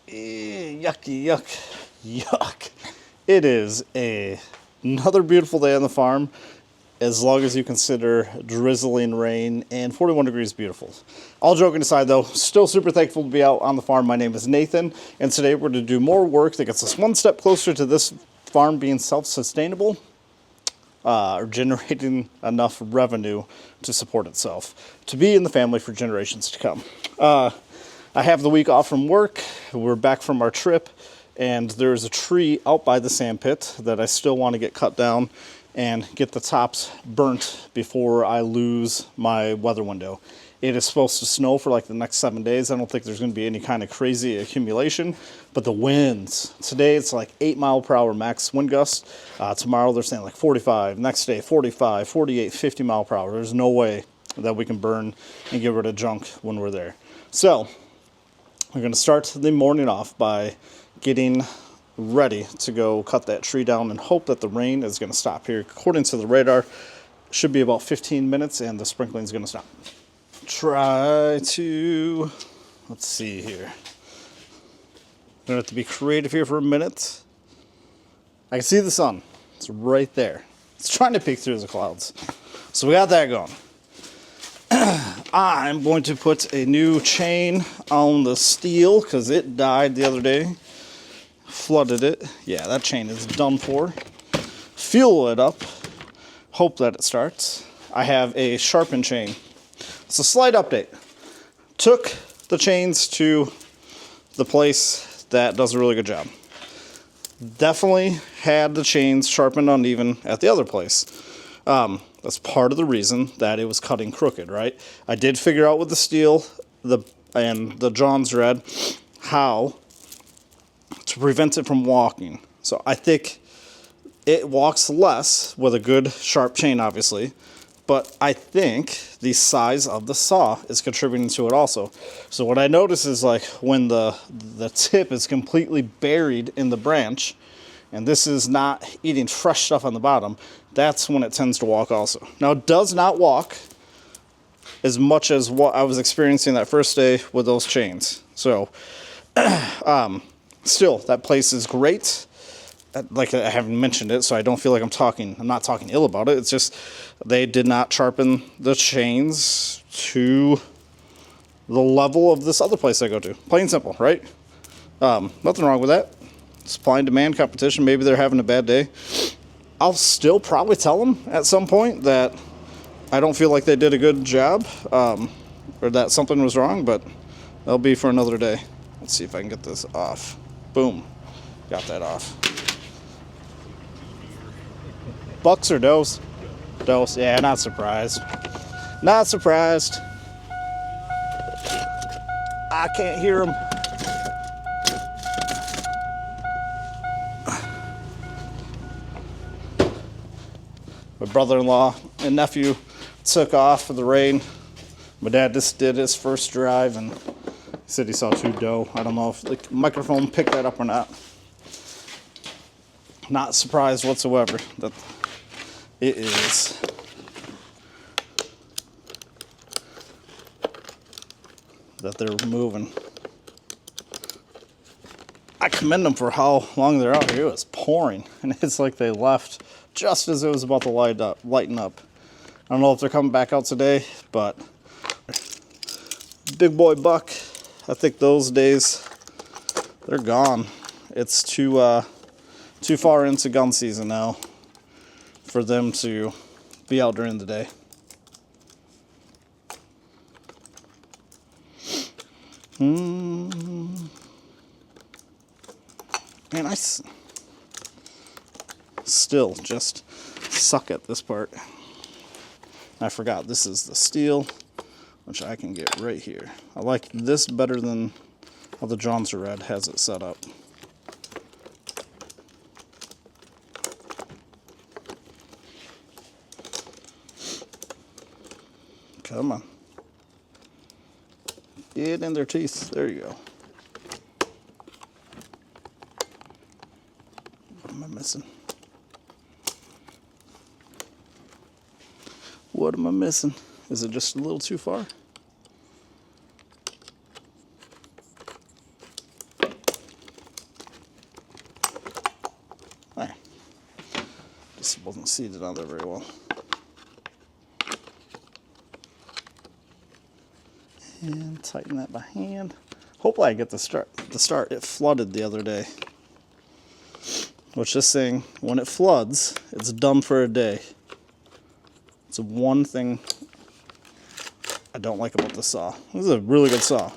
Yucky, yuck, yuck. It is another beautiful day on the farm, as long as you consider drizzling rain and 41 degrees beautiful. All joking aside though, still super thankful to be out on the farm. My name is Nathan, and today we're going to do more work that gets us one step closer to this farm being self-sustainable, or generating enough revenue to support itself, to be in the family for generations to come. I have the week off from work. We're back from our trip, and there's a tree out by the sand pit that I still want to get cut down and get the tops burnt before I lose my weather window. It is supposed to snow for like the next 7 days. I don't think there's going to be any kind of crazy accumulation, but the winds. Today it's like 8-mile-per-hour max wind gust. Tomorrow they're saying like 45. Next day 45, 48, 50 mile per hour. There's no way that we can burn and get rid of junk when we're there. So we're going to start the morning off by getting ready to go cut that tree down and hope that the rain is going to stop here. According to the radar, should be about 15 minutes and the sprinkling is going to stop. Try to, let's see here. I'm going to have to be creative here for a minute. I can see the sun. It's right there. It's trying to peek through the clouds. So we got that going. I'm going to put a new chain on the steel because it died the other day. Flooded it. Yeah, that chain is done for. Fuel it up. Hope that it starts. I have a sharpened chain. It's a slight update. Took the chains to the place that does a really good job. Definitely had the chains sharpened uneven at the other place. That's part of the reason that it was cutting crooked, right? I did figure out with the steel and the Johns Red how to prevent it from walking. So I think it walks less with a good sharp chain, obviously. But I think the size of the saw is contributing to it also. So what I notice is like when the tip is completely buried in the branch, and this is not eating fresh stuff on the bottom, that's when it tends to walk also. Now it does not walk as much as what I was experiencing that first day with those chains. So still, that place is great. Like I haven't mentioned it, so I don't feel like I'm not talking ill about it. It's just they did not sharpen the chains to the level of this other place I go to. Plain and simple, right? Nothing wrong with that. Supply and demand competition. Maybe they're having a bad day. I'll still probably tell them at some point that I don't feel like they did a good job, or that something was wrong, but that'll be for another day. Let's see if I can get this off. Boom. Got that off. Bucks or does? Does. Yeah, not surprised. Not surprised. I can't hear them. My brother-in-law and nephew took off for the rain. My dad just did his first drive and he said he saw 2 doe. I don't know if the microphone picked that up or not. Not surprised whatsoever that it is. That they're moving. I commend them for how long they're out here. It was pouring, and it's like they left just as it was about to lighten up. I don't know if they're coming back out today, but big boy buck, I think those days, they're gone. It's too far into gun season now for them to be out during the day. Man, I still just suck at this part. I forgot this is the steel, which I can get right here. I like this better than how the Johns Red has it set up. Come on. Get in their teeth. There you go. What am I missing? What am I missing? Is it just a little too far? this wasn't seated on there very well. And tighten that by hand. Hopefully I get the start. It flooded the other day. Which this thing, when it floods, it's done for a day. It's one thing I don't like about this saw. This is a really good saw.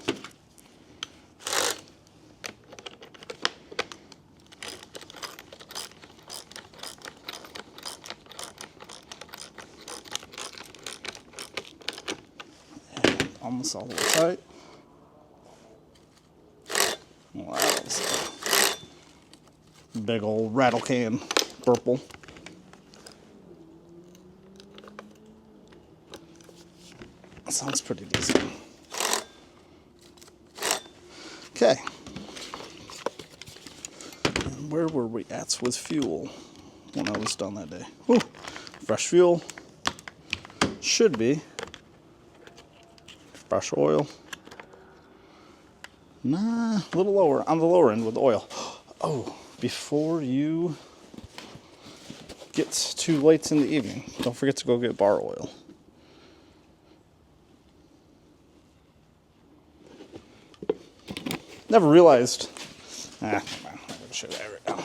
And almost all the way tight. Wow, that was a big old rattle can purple. Sounds pretty decent. Okay. And where were we at with fuel when I was done that day? Whew. Fresh fuel. Should be. Fresh oil. Nah, a little lower. On the lower end with oil. Oh, before you get too late in the evening, don't forget to go get bar oil. Never realized. I'm going to show you that right now.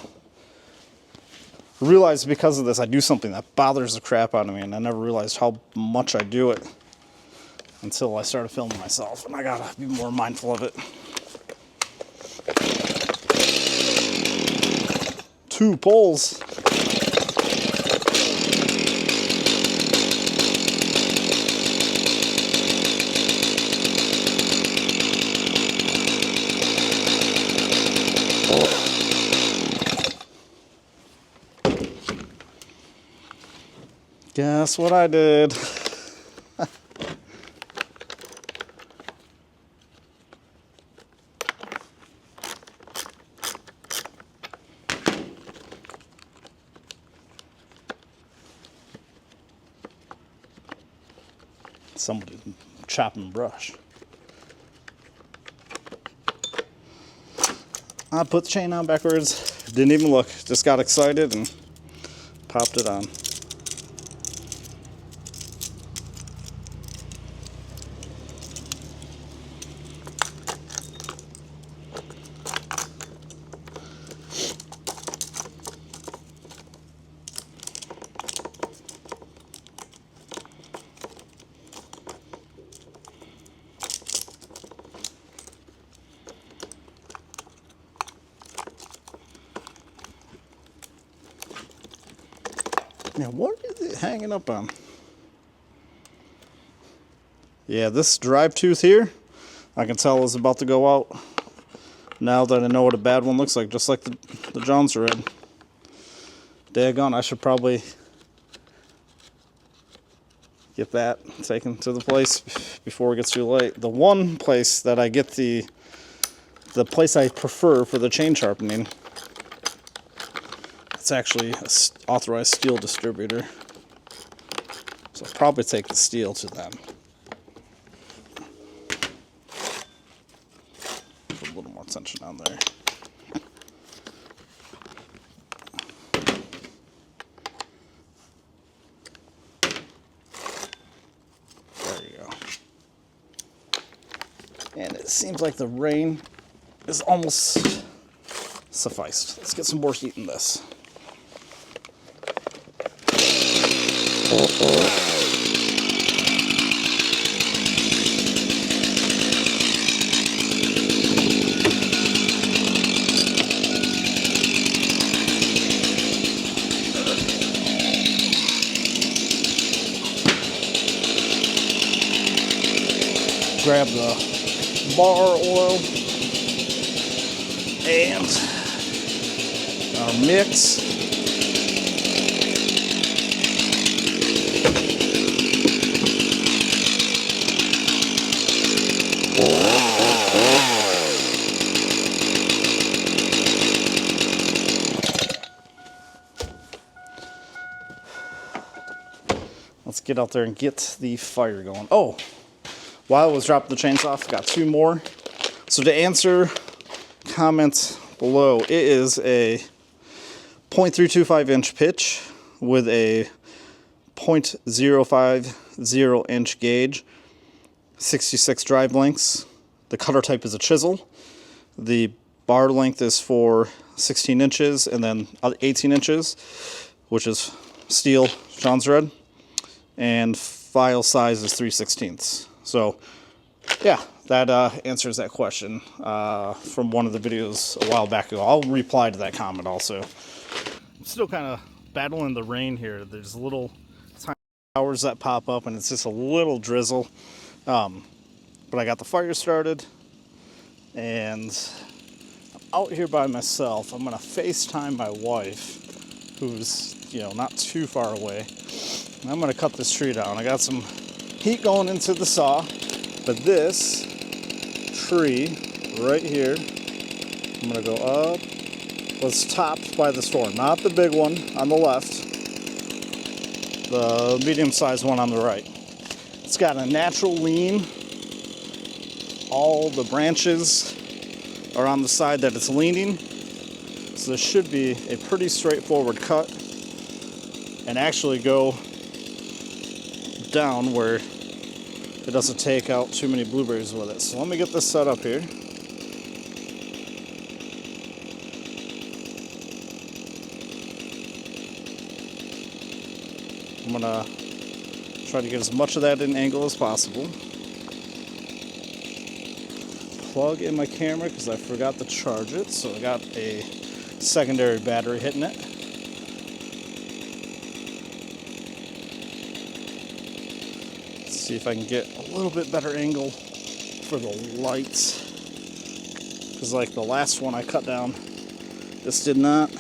Realized because of this, I do something that bothers the crap out of me, and I never realized how much I do it until I started filming myself, and I gotta be more mindful of it. 2 poles. Guess what I did? Somebody's chopping brush. I put the chain on backwards, didn't even look, just got excited and popped it on. Now, what is it hanging up on? Yeah, this drive tooth here, I can tell is about to go out. Now that I know what a bad one looks like, just like the Jones Red. Daggone, I should probably get that taken to the place before it gets too late. The one place that I get the place I prefer for the chain sharpening, it's actually an authorized steel distributor. So I'll probably take the steel to them. Put a little more tension on there. There you go. And it seems like the rain is almost sufficed. Let's get some more heat in this. Grab the bar oil and our mix. Let's get out there and get the fire going. Oh, while I was dropping the chains off, got 2 more. So to answer comments below, it is a 0.325 inch pitch. with a .050 inch gauge, 66 drive lengths. The cutter type is a chisel. The bar length is for 16 inches and then 18 inches, which is steel Johns red. And file size is 3/16. So, yeah, that answers that question from one of the videos a while back ago. I'll reply to that comment also. I'm still kind of battling the rain here. There's little tiny showers that pop up, and it's just a little drizzle. But I got the fire started, and I'm out here by myself. I'm gonna FaceTime my wife, who's not too far away. And I'm gonna cut this tree down. I got some heat going into the saw, but this tree right here, I'm gonna go up, was topped by the storm. Not the big one on the left, the medium-sized one on the right. It's got a natural lean. All the branches are on the side that it's leaning, so this should be a pretty straightforward cut and actually go down where it doesn't take out too many blueberries with it. So let me get this set up here. I'm gonna try to get as much of that in angle as possible. Plug in my camera because I forgot to charge it, so I got a secondary battery hitting it. Let's see if I can get a little bit better angle for the lights, because like the last one I cut down, this did not.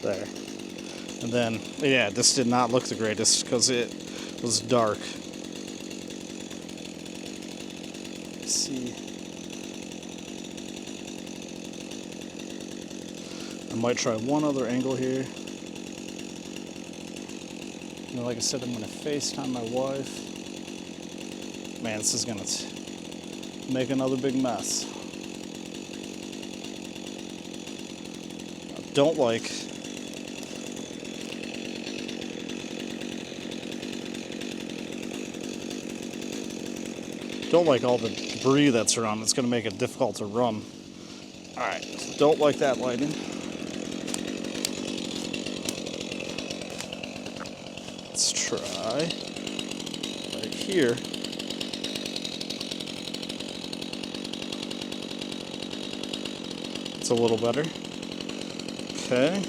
There. And then, yeah, this did not look the greatest because it was dark. Let's see. I might try one other angle here. Like I said, I'm going to FaceTime my wife. Man, this is going to make another big mess. I don't like all the debris that's around. It's going to make it difficult to run. Alright, so don't like that lighting. Let's try right here. It's a little better. Okay.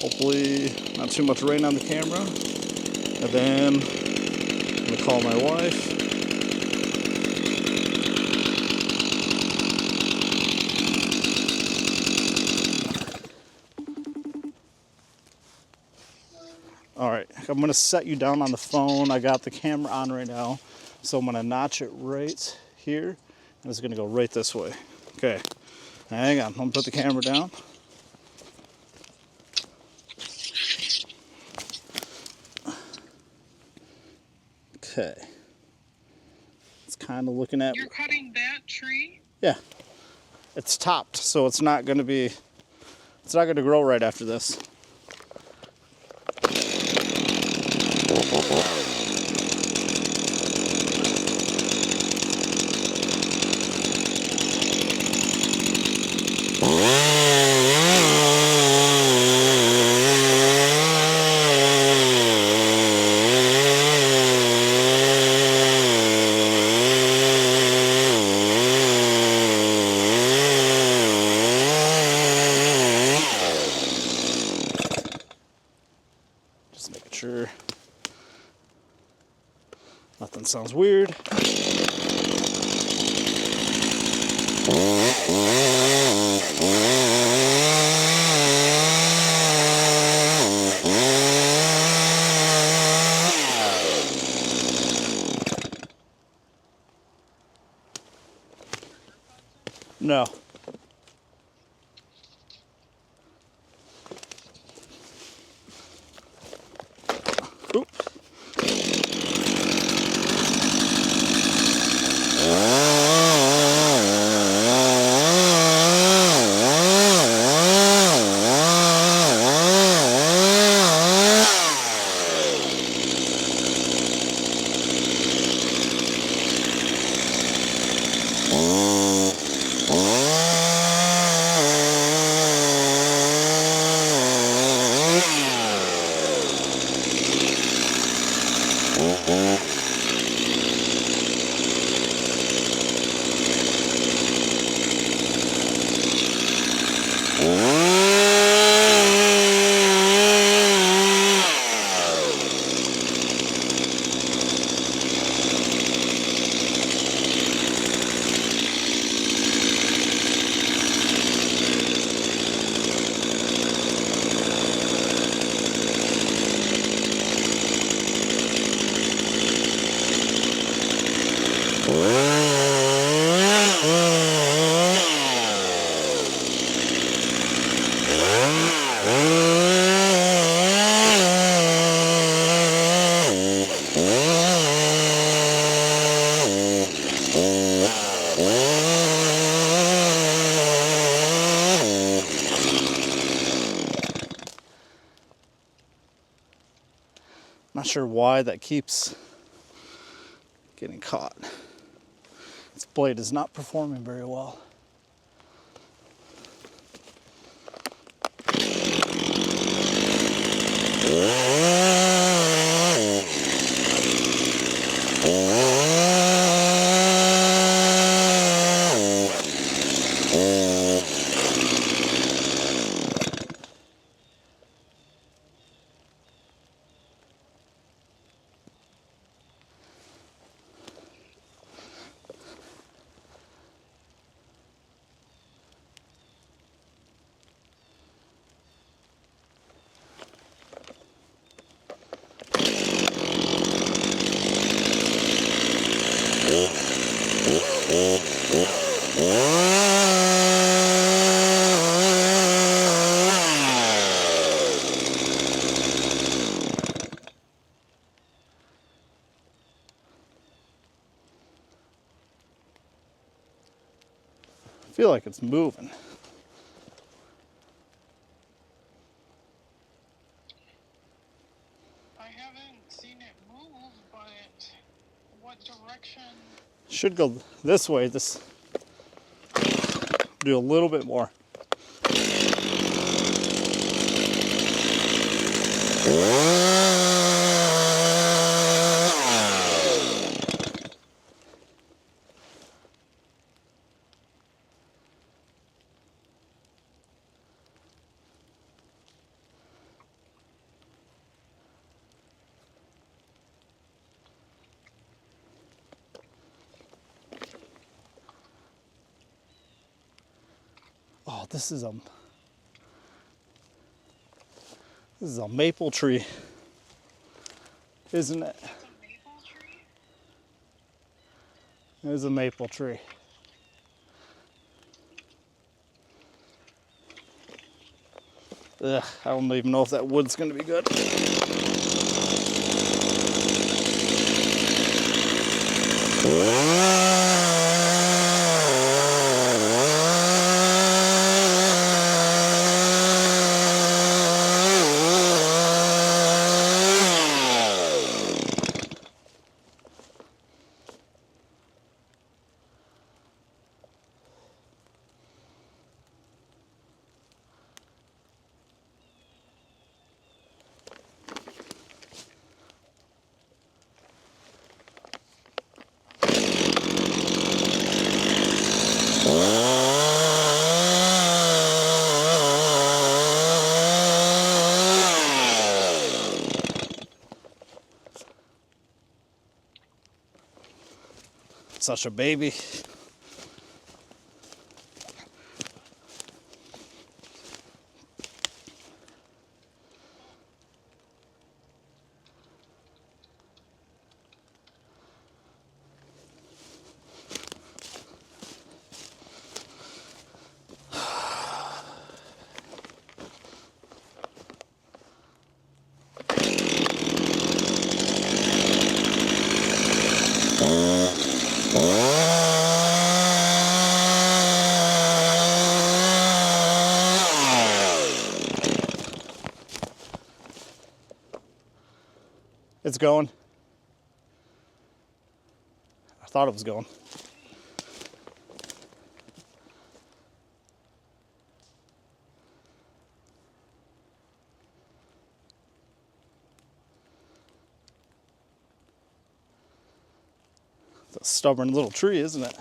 Hopefully not too much rain on the camera. And then I'm gonna call my wife. All right, I'm gonna set you down on the phone. I got the camera on right now, so I'm gonna notch it right here, and it's gonna go right this way. Okay, hang on, I'm gonna put the camera down. Okay. It's kind of looking at... You're cutting that tree? Yeah. It's topped, so it's not going to grow right after this. Just making sure nothing sounds weird. No. Oop. Not sure why that keeps getting caught. This blade is not performing very well. I feel like it's moving. I haven't seen it move, but what direction? Should go this way. This do a little bit more. Oh, this is a maple tree, isn't it? It's a maple tree? It is a maple tree. Ugh, I don't even know if that wood's gonna be good. Such a baby. It's going. I thought it was going. Stubborn little tree, isn't it?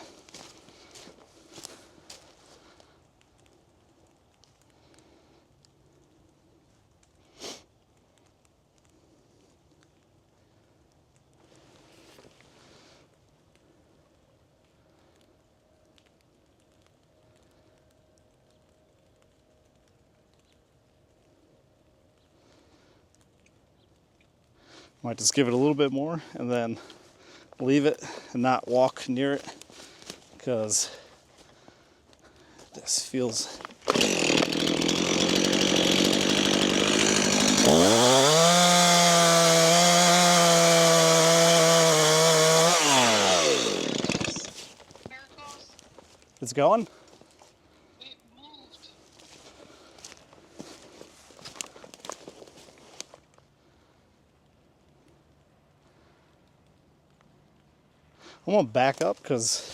Might just give it a little bit more and then leave it and not walk near it, because this feels There it goes. it's going. It moved. I'm gonna back up because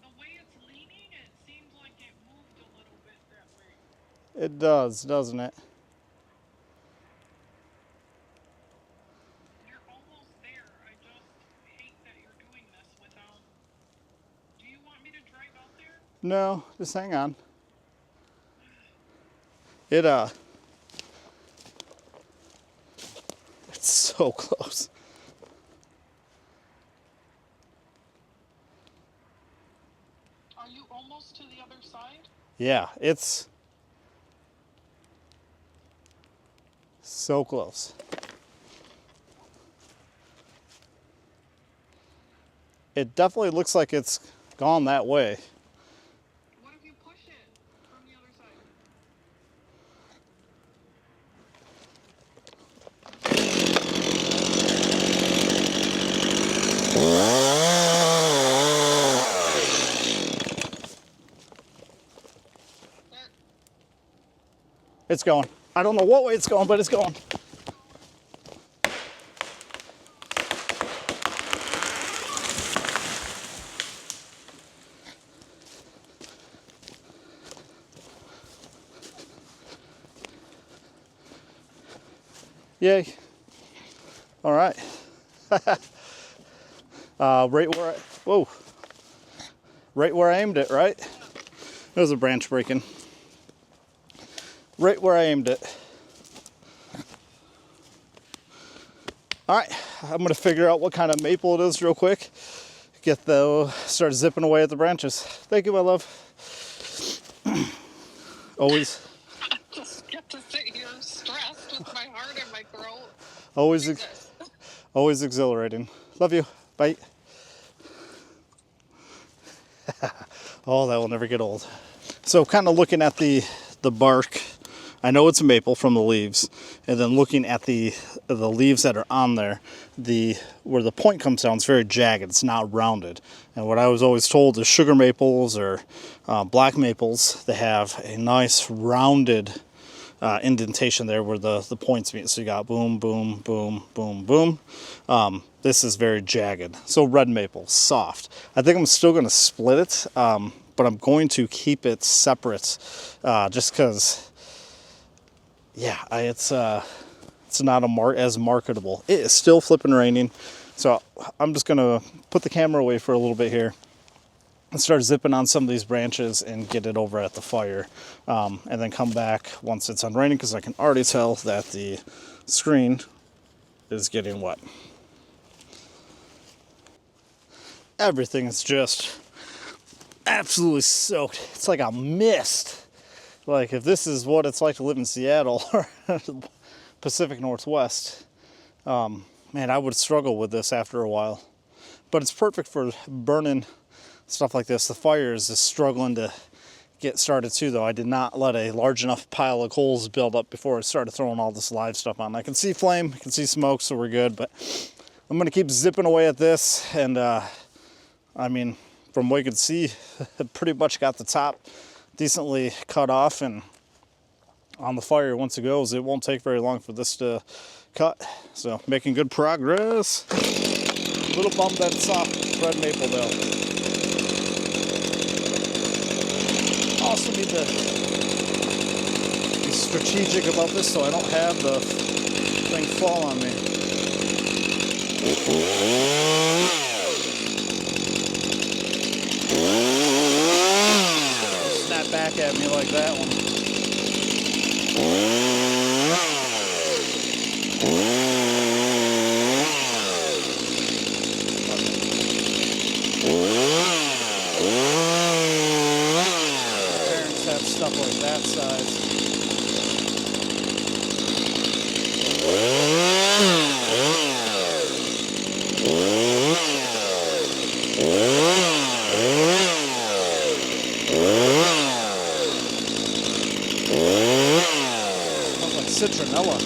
The way it's leaning, it seems like it moved a little bit that way. it does, doesn't it? You're almost there. I just hate that you're doing this without. Do you want me to drive out there? No, just hang on. It's so close. Are you almost to the other side? Yeah, it's so close. It definitely looks like it's gone that way. What if you push it from the other side? There. It's going. I don't know what way it's going, but it's going. Yay. All right. Right where right where I aimed it, right? There's a branch breaking. Right where I aimed it. All right, I'm gonna figure out what kind of maple it is real quick. Start zipping away at the branches. Thank you, my love. Always, Just get to sit here stressed with my heart in my throat. always, Jesus. always exhilarating. Love you. Bye. Oh, that will never get old. So kind of looking at the bark, I know it's a maple from the leaves, and then looking at the leaves that are on there, where the point comes down, it's very jagged. It's not rounded. And what I was always told is sugar maples or black maples, they have a nice rounded indentation there where the points meet. So you got boom, boom, boom, boom, boom. This is very jagged. So red maple, soft. I think I'm still going to split it, but I'm going to keep it separate just because, yeah, it's not as marketable. It is still flipping raining. So I'm just going to put the camera away for a little bit here and start zipping on some of these branches and get it over at the fire, and then come back once it's done raining, because I can already tell that the screen is getting wet. Everything is just absolutely soaked. It's like a mist. Like if this is what it's like to live in Seattle or Pacific Northwest, man, I would struggle with this after a while. But it's perfect for burning stuff like this. The fire is just struggling to get started too, though. I did not let a large enough pile of coals build up before I started throwing all this live stuff on. I can see flame, I can see smoke, so we're good. But I'm gonna keep zipping away at this, and I mean, from what you can see, it pretty much got the top decently cut off, and on the fire once it goes, it won't take very long for this to cut. So making good progress. A little bummed that soft red maple though. Also need to be strategic about this so I don't have the thing fall on me. Snap back at me like that one. Parents have stuff like that size. Smells like citronella.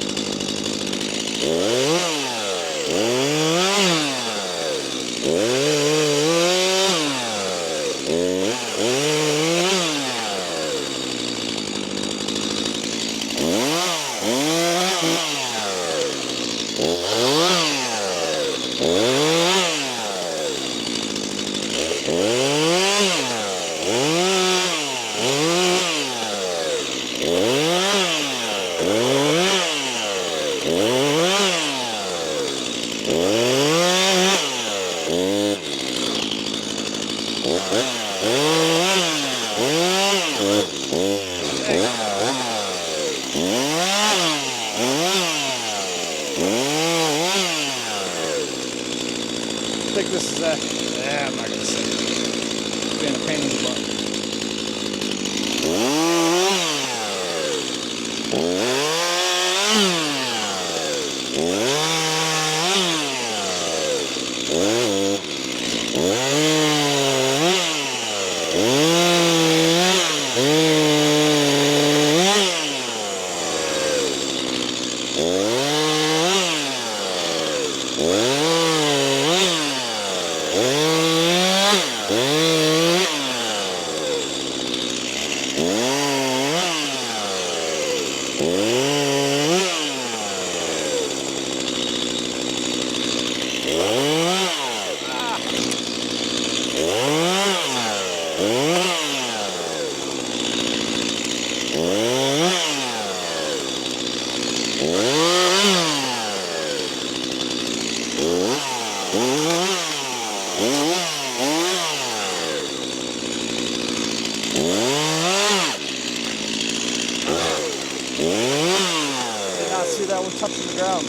I think this is that. Yeah, I'm not gonna say it. Being a pain in the butt. Did not see that one touching the ground.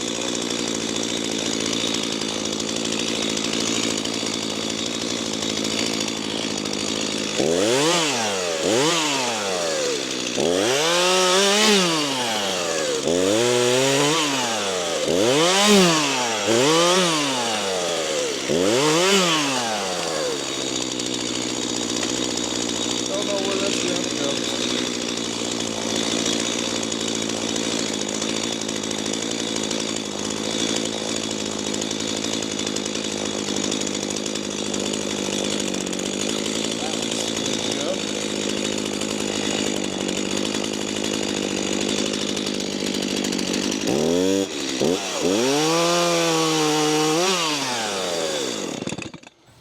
Don't know where that's going to go.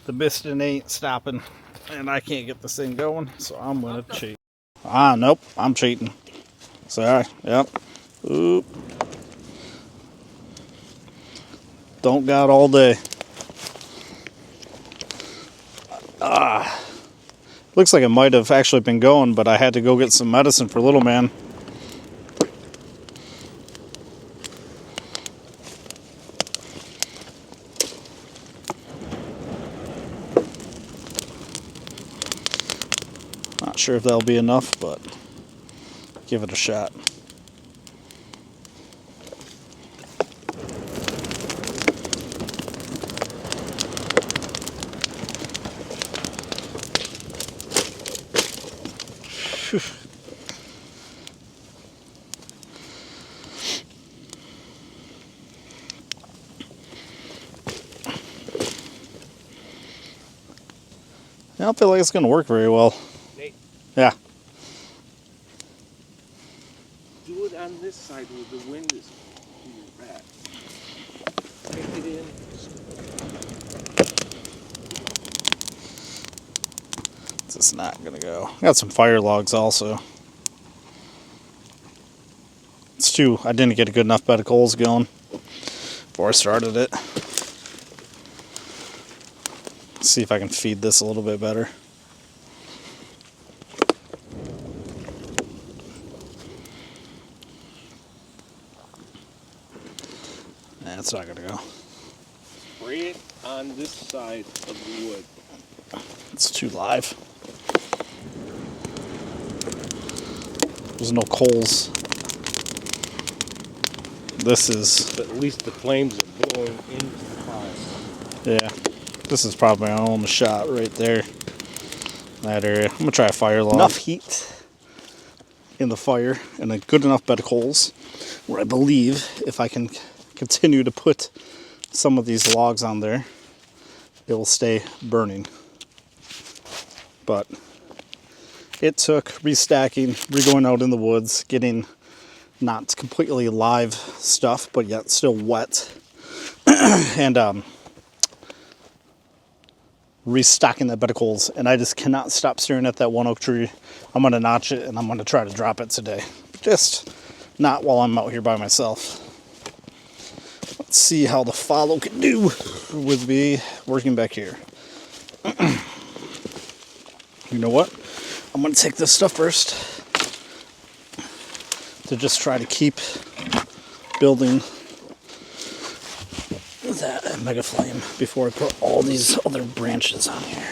The piston ain't stopping, and I can't get this thing going, so I'm gonna cheat. Ah, nope, I'm cheating. Sorry, yep. Oop. Don't got all day. Looks like it might have actually been going, but I had to go get some medicine for little man. Not sure if that'll be enough, but give it a shot. Phew. I don't feel like it's going to work very well. Nate, Yeah. do it on this side where the wind is to your back. Take it in. It's just not going to go. Got some fire logs also. It's too, I didn't get a good enough bed of coals going. before I started it. See if I can feed this a little bit better. That's not gonna go. Spray it on this side of the wood. It's too live. There's no coals. This is, But at least the flames are blowing into the fire. yeah, this is probably my only shot right there. That area. I'm gonna try a fire log. Enough heat in the fire and a good enough bed of coals where I believe if I can continue to put some of these logs on there, it will stay burning. But it took restacking, re-going out in the woods, getting not completely live stuff, but yet still wet, and restocking that bed of coals. And I just cannot stop staring at that one oak tree. I'm gonna notch it and I'm gonna try to drop it today. Just not while I'm out here by myself. Let's see how the follow can do with me working back here. You know what? I'm gonna take this stuff first to just try to keep building that mega flame before I put all these other branches on here.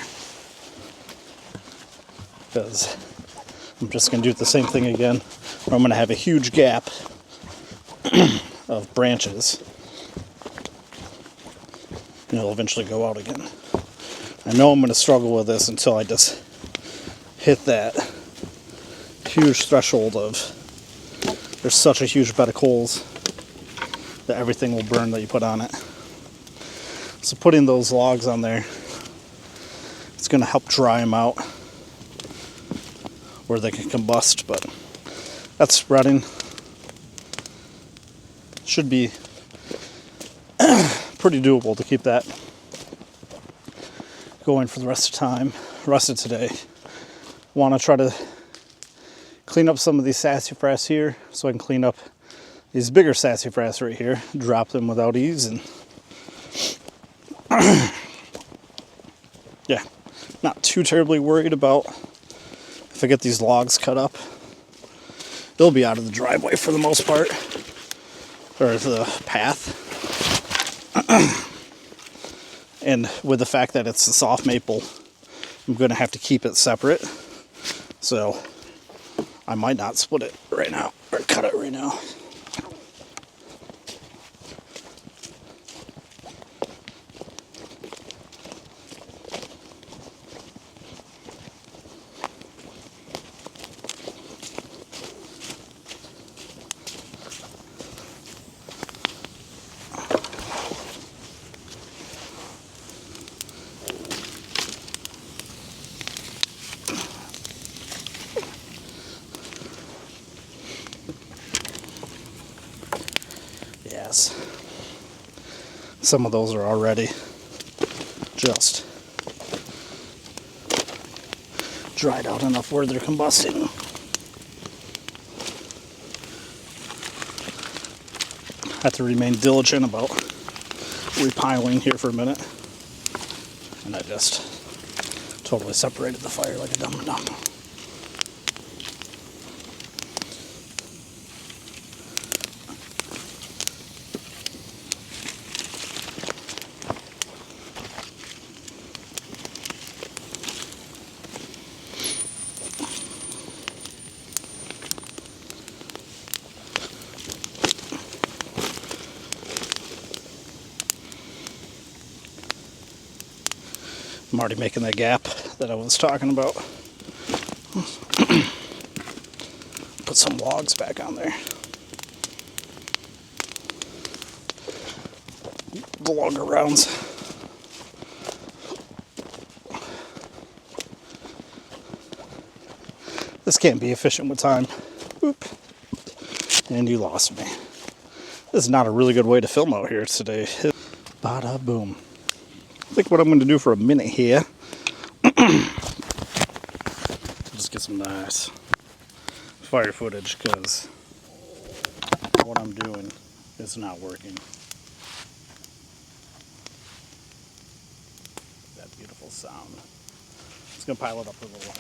Because I'm just gonna do the same thing again, where I'm gonna have a huge gap of branches. And it'll eventually go out again. I know I'm gonna struggle with this until I just hit that huge threshold of there's such a huge bed of coals that everything will burn that you put on it. So putting those logs on there, it's going to help dry them out where they can combust, but that's spreading. Should be pretty doable to keep that going for the rest of today. Want to try to clean up some of these sassafras here so I can clean up these bigger sassafras right here, drop them without ease, and yeah, not too terribly worried about if I get these logs cut up. They'll be out of the driveway for the most part, or the path. And with the fact that it's a soft maple, I'm going to have to keep it separate. So I might not split it right now, or cut it right now. Yes. Some of those are already just dried out enough where they're combusting. I have to remain diligent about repiling here for a minute. And I just totally separated the fire like a dumb. I'm already making that gap that I was talking about. Put some logs back on there. The longer rounds. This can't be efficient with time. Oop. And you lost me. This is not a really good way to film out here today. Bada boom. I think what I'm going to do for a minute here, just get some nice fire footage, because what I'm doing is not working. Beautiful sound. It's gonna pile it up a little.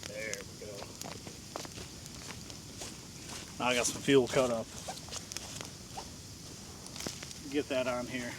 There we go. Now I got some fuel cut up. Get that on here.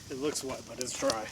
It looks wet, but it's dry.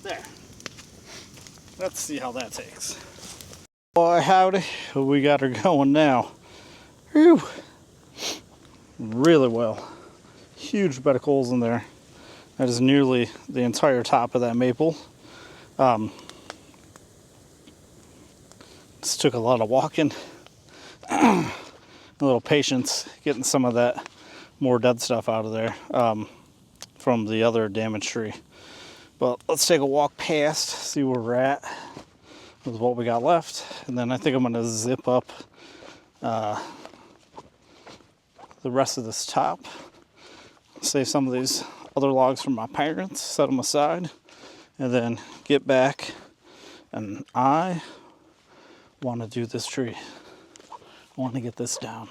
There. Let's see how that takes. Boy, howdy. We got her going now. Whew. Really well. Huge bed of coals in there. That is nearly the entire top of that maple. This took a lot of walking. A little patience getting some of that more dead stuff out of there from the other damaged tree. But let's take a walk past, see where we're at with what we got left. And then I think I'm gonna zip up the rest of this top. Save some of these other logs from my parents, set them aside, and then get back. And I want to do this tree. I want to get this down.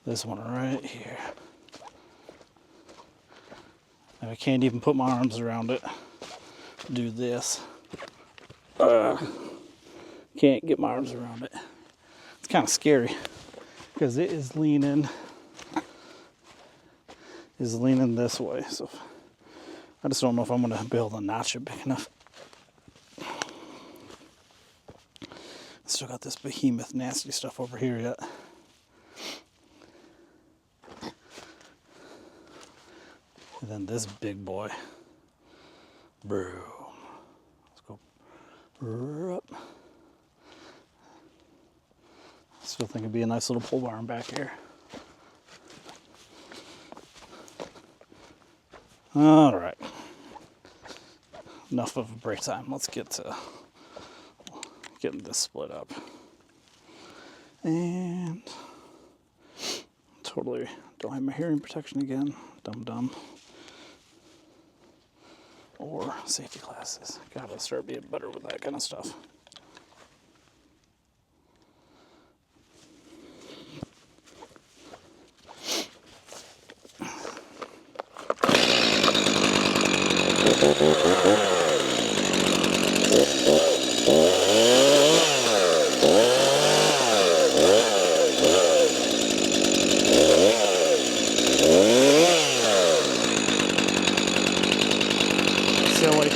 This one right here. And I can't even put my arms around it. Do this. Can't get my arms around it. It's kind of scary because it is leaning this way. So I just don't know if I'm gonna be able to notch it big enough. Still got this behemoth nasty stuff over here yet. And then this big boy. Boom. Let's go. Up. Still think it'd be a nice little pole barn back here. All right. Enough of a break time. Let's get to getting this split up. And totally don't have my hearing protection again. Dumb. Or safety glasses. Gotta start being better with that kind of stuff. Silly.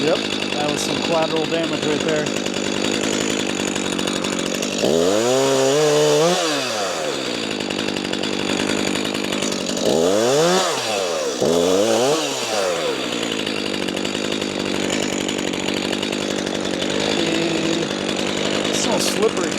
Yep, that was some collateral damage right there. It's so slippery.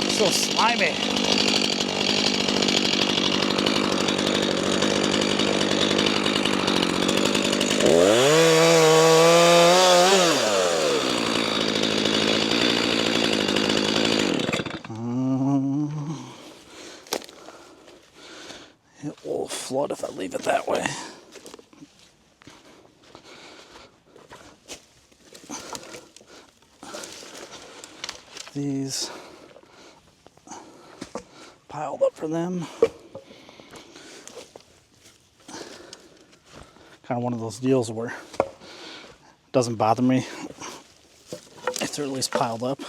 So slimy. It will flood if I leave it that way. These piled up for them. Kind of one of those deals where it doesn't bother me if they're at least piled up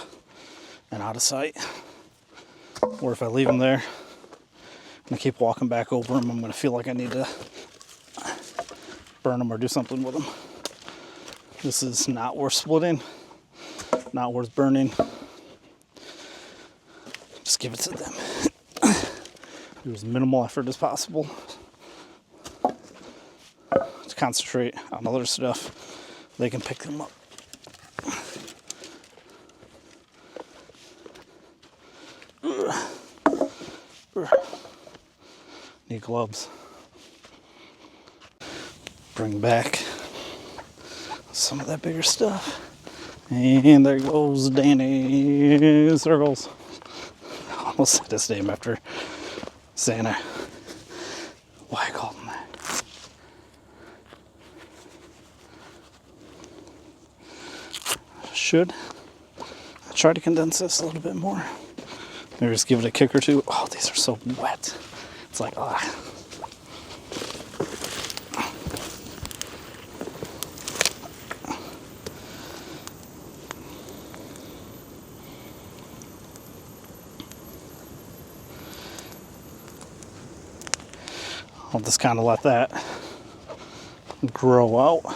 and out of sight. Or if I leave them there and I keep walking back over them, I'm going to feel like I need to burn them or do something with them. This is not worth splitting, not worth burning. Just give it to them. Do as minimal effort as possible to concentrate on other stuff they can pick them up. Need gloves. Bring back some of that bigger stuff. And there goes Danny Circles. I almost said his name after Santa. Why I called him that? Should I try to condense this a little bit more? Maybe just give it a kick or two. Oh, these are so wet. It's like, ah. I'll just kind of let that grow out.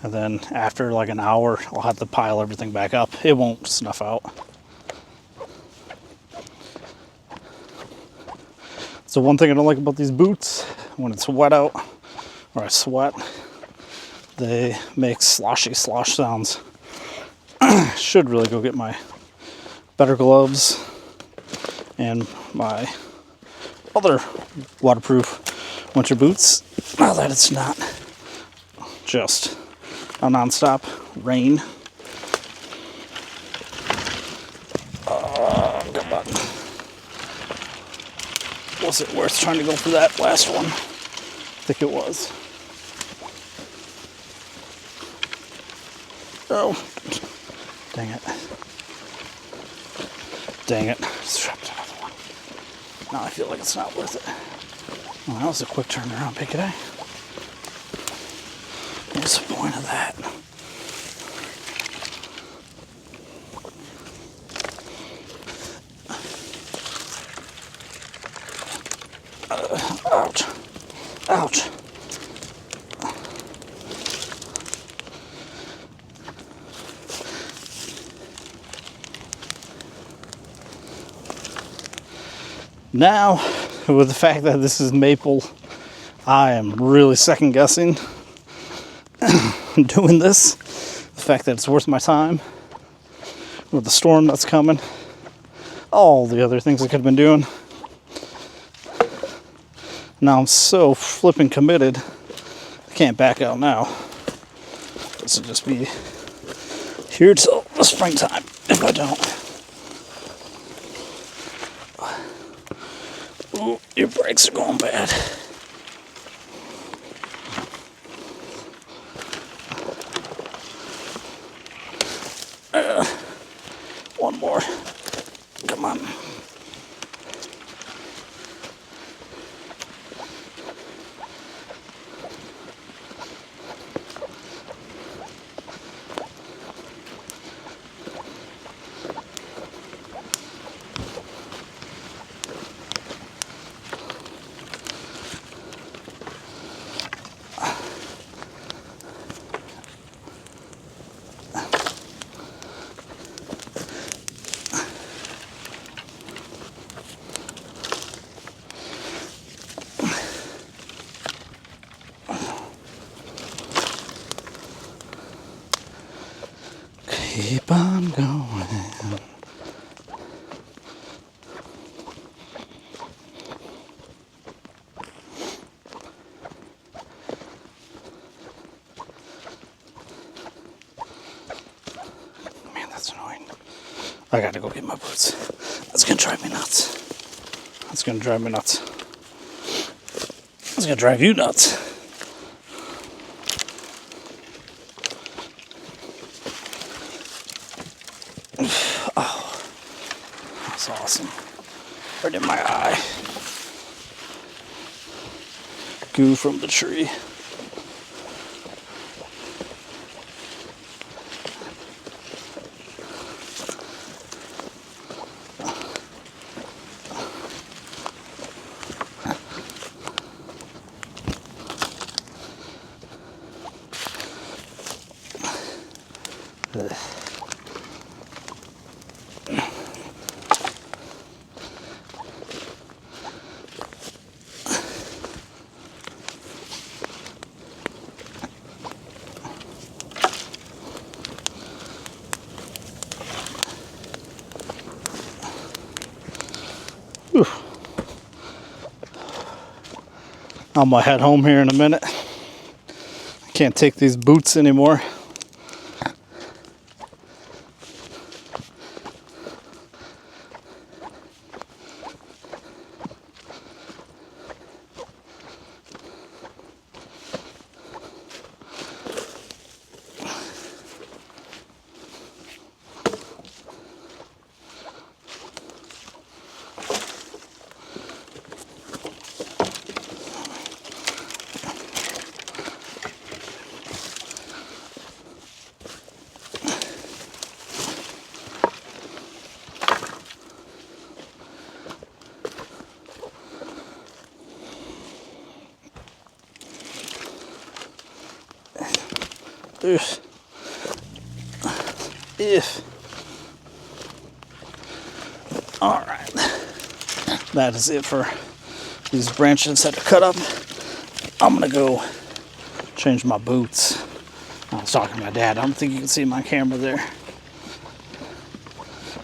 And then after like an hour, I'll have to pile everything back up. It won't snuff out. So one thing I don't like about these boots, when it's wet out, or I sweat, they make sloshy slosh sounds. Should really go get my better gloves and my other waterproof winter boots, now that it's not just a non-stop rain. Come on. Was it worth trying to go for that last one? I think it was. Oh, dang it. Dang it. Strapped another one. Now I feel like it's not worth it. Well, that was a quick turnaround, Picket Eye. What's the point of that? Ouch. Ouch. Now, with the fact that this is maple, I am really second guessing doing this. The fact that it's worth my time with the storm that's coming, all the other things I could have been doing. Now I'm so flipping committed, I can't back out now. This will just be here till the springtime if I don't. Ooh, your brakes are going bad. One more. Come on. Keep on going. Man, that's annoying. I gotta go get my boots. That's gonna drive me nuts. That's gonna drive me nuts. That's gonna drive you nuts. That's awesome. Right in my eye. Goo from the tree. Ugh. I'm gonna head home here in a minute. I can't take these boots anymore. If all right, that is it for these branches that are cut up. I'm gonna go change my boots. I was talking to my dad. I don't think you can see my camera there.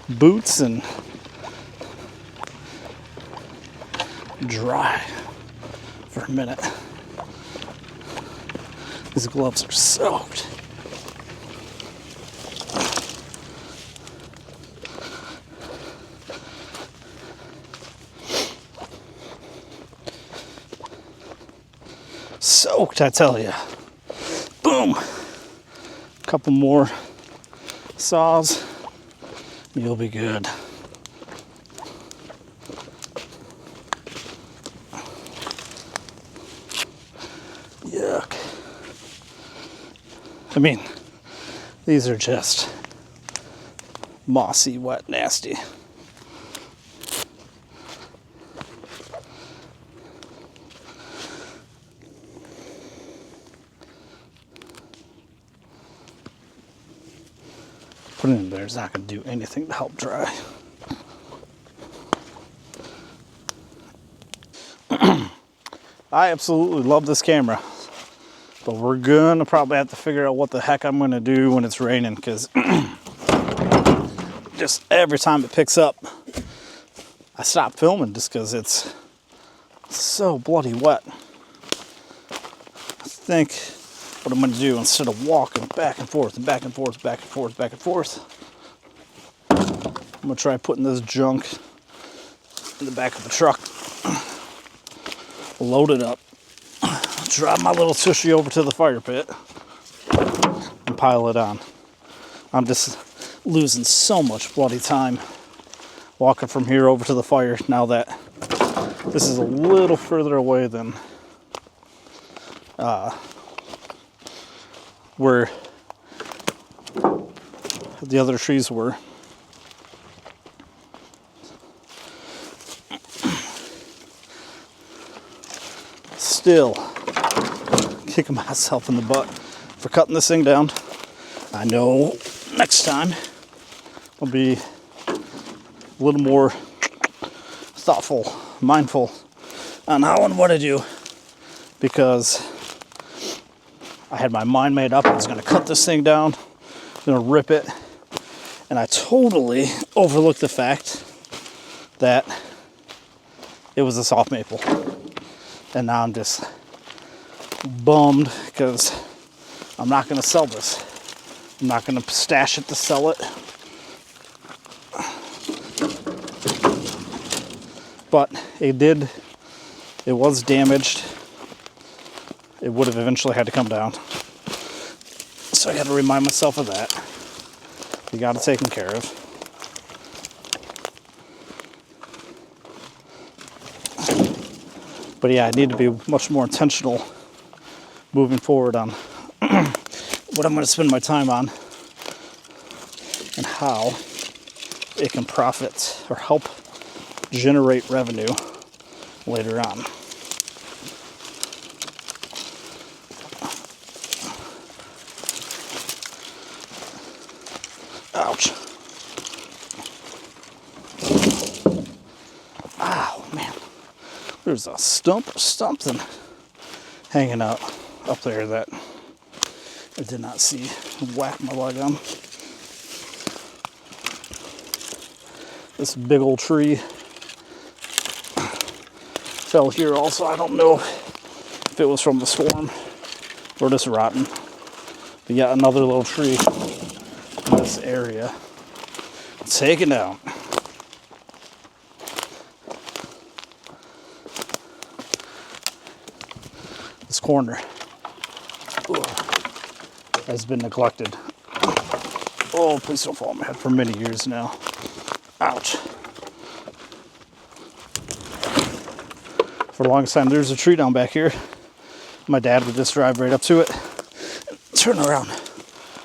Boots and dry for a minute. These gloves are soaked. Soaked, I tell you. Boom. Couple more saws. You'll be good. Yuck. I mean, these are just mossy, wet, nasty. Putting it in there is not going to do anything to help dry. I absolutely love this camera, but we're gonna probably have to figure out what the heck I'm gonna do when it's raining, because just every time it picks up, I stop filming just because it's so bloody wet. I think what I'm gonna do, instead of walking back and forth and back and forth, back and forth, back and forth, I'm gonna try putting this junk in the back of the truck, load it up, drive my little tushy over to the fire pit, and pile it on. I'm just losing so much bloody time walking from here over to the fire now that this is a little further away than where the other trees were. Still kicking myself in the butt for cutting this thing down. I know next time I'll be a little more thoughtful, mindful on how and what I do, because I had my mind made up. I was going to cut this thing down, going to rip it, and I totally overlooked the fact that it was a soft maple. And now I'm just bummed because I'm not going to sell this. I'm not going to stash it to sell it. But it was damaged. It would have eventually had to come down. So I got to remind myself of that. You got it taken care of. But yeah, I need to be much more intentional moving forward on what I'm going to spend my time on and how it can profit or help generate revenue later on. Ouch. Ow, man. There's a stump or something hanging out up there that I did not see. Whack my leg on. This big old tree fell here also. I don't know if it was from the storm or just rotten. But yeah, another little tree in this area. Taken down. This corner has been neglected. Oh, please don't fall on my head, for many years now. Ouch. For the longest time, there's a tree down back here. My dad would just drive right up to it, turn around,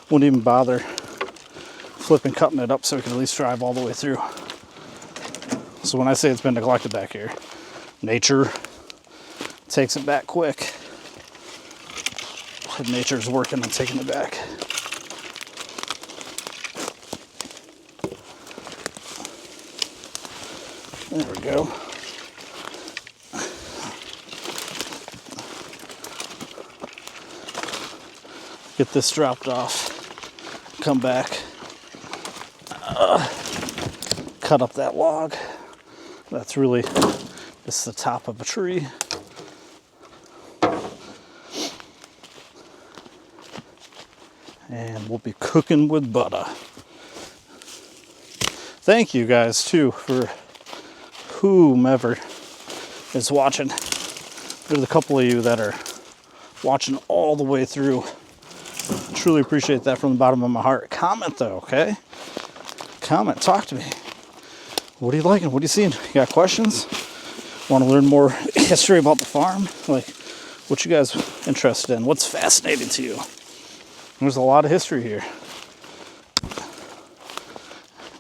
wouldn't even bother flipping, cutting it up so he could at least drive all the way through. So when I say it's been neglected back here, nature takes it back quick. Nature's working on taking it back. There we go. Get this dropped off. Come back. Cut up that log. That's really just the top of a tree. And we'll be cooking with butter. Thank you guys too for whomever is watching. There's a couple of you that are watching all the way through. Truly appreciate that from the bottom of my heart. Comment though, okay? Comment, talk to me. What are you liking? What are you seeing? You got questions? Want to learn more history about the farm? Like, what you guys interested in? What's fascinating to you? There's a lot of history here.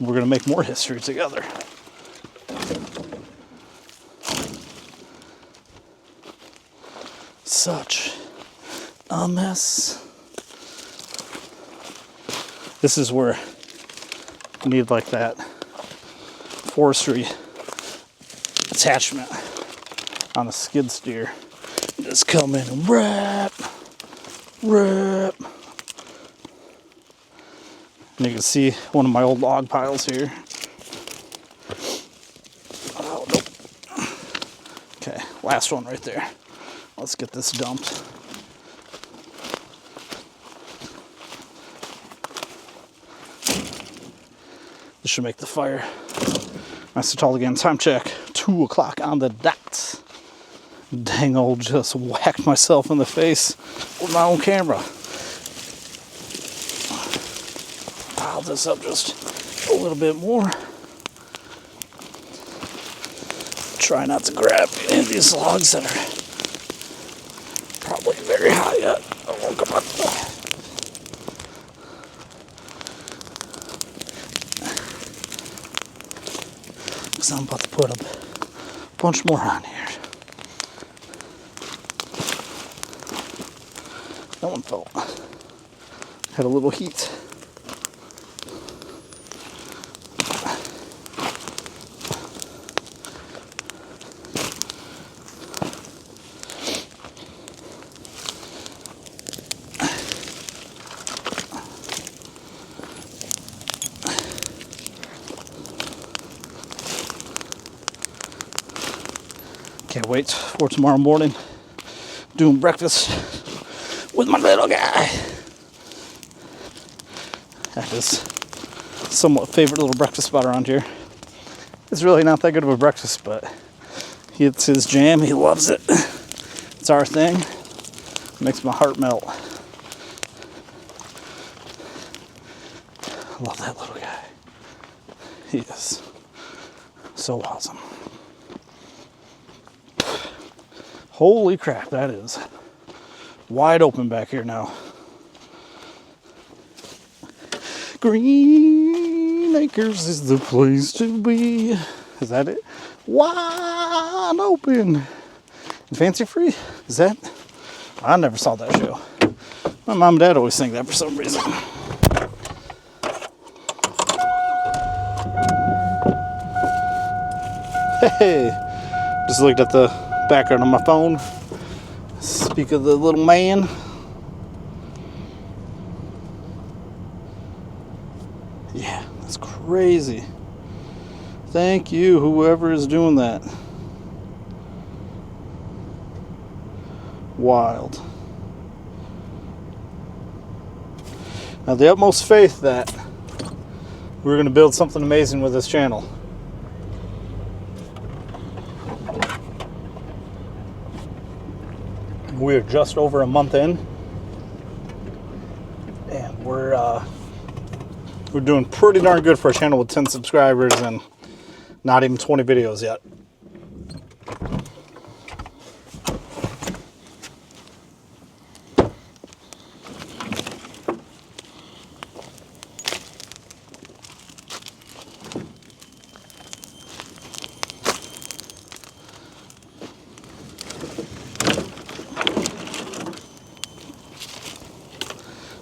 We're going to make more history together. Such a mess. This is where you need like that forestry attachment on a skid steer. Just come in and wrap. And you can see one of my old log piles here. Oh, nope. Okay, last one right there. Let's get this dumped. This should make the fire nice and tall again. Time check, 2 o'clock on the dot. Dang old, just whacked myself in the face with my own camera. Pile this up just a little bit more. Try not to grab any of these logs that are probably very high yet. Oh, come on. Because I'm about to put a bunch more on here. That one fell. Had a little heat. Can't wait for tomorrow morning. Doing breakfast with my little guy. That is somewhat favorite little breakfast spot around here. It's really not that good of a breakfast, but it's his jam. He loves it. It's our thing. It makes my heart melt. I love that little guy. He is so awesome. Holy crap, that is wide open back here now. Green Acres is the place to be. Is that it? Wide open. Fancy Free? Is that? I never saw that show. My mom and dad always think that for some reason. Hey, just looked at the background on my phone. Speak of the little man. Yeah, that's crazy. Thank you, whoever is doing that. wild. I have the utmost faith that we're going to build something amazing with this channel. We're just over a month in, and we're doing pretty darn good for a channel with 10 subscribers and not even 20 videos yet.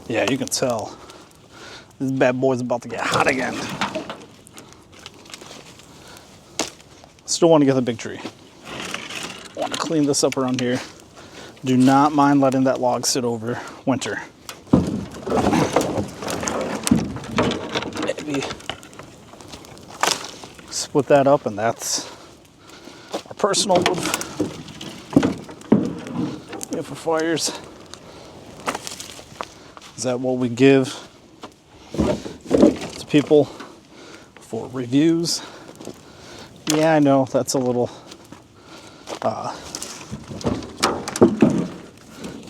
Yeah, you can tell this bad boy's about to get hot again. Still want to get the big tree. Want to clean this up around here. Do not mind letting that log sit over winter. Maybe split that up, and that's our personal wood. Yeah, for fires. Is that what we give to people for reviews? Yeah, I know that's a little of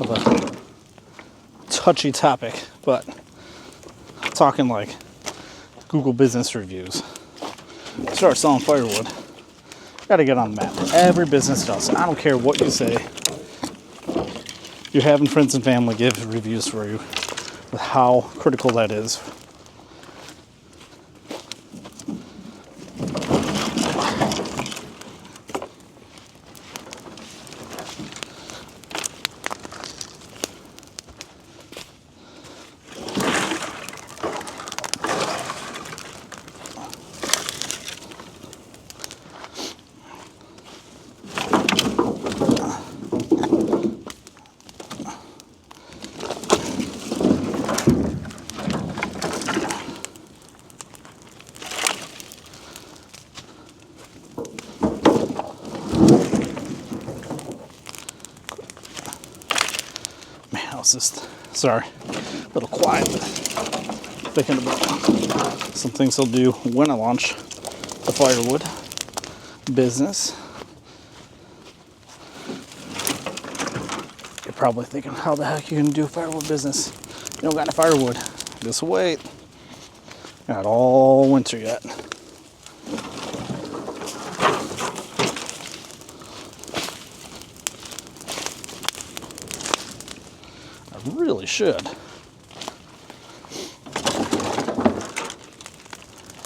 a touchy topic, but talking like Google business reviews. Start selling firewood. Gotta get on the map. Every business does. I don't care what you say. You're having friends and family give reviews for you with how critical that is. Just, sorry, a little quiet. Thinking about some things I'll do when I launch the firewood business. You're probably thinking, how the heck are you gonna do a firewood business? You don't got any firewood. Just wait. Got all winter yet. Really should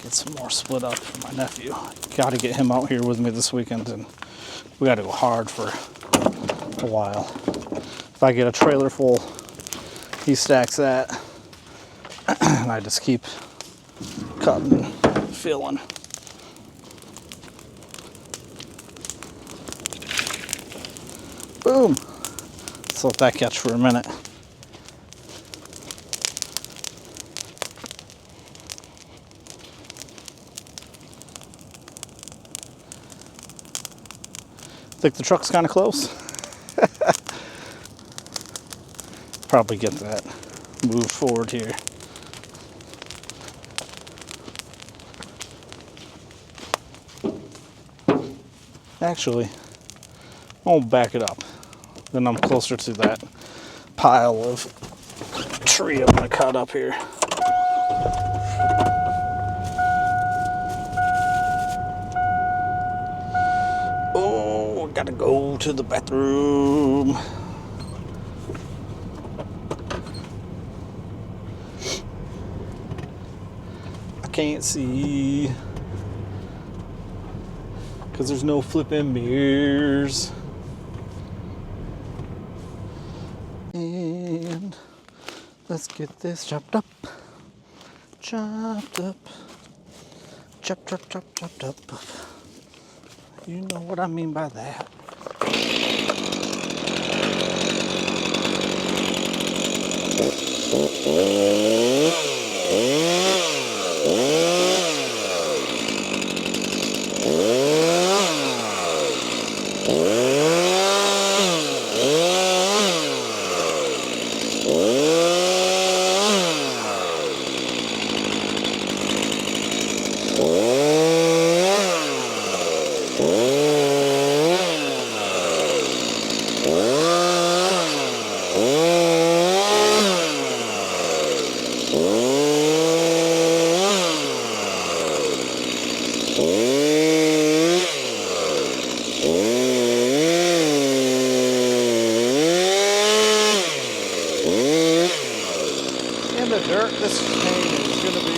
get some more split up for my nephew. Got to get him out here with me this weekend, and we got to go hard for a while. If I get a trailer full, he stacks that, and I just keep cutting and filling. Boom. Let's let that catch for a minute. Think the truck's kind of close? Probably get that moved forward here. Actually, I'll back it up. Then I'm closer to that pile of tree I'm gonna cut up here. Oh, gotta go to the bathroom. I can't see because there's no flipping mirrors. And let's get this chopped up. Chopped up. Chop, chop, chop, chopped up. You know what I mean by that. in the dirt, this chain is going to be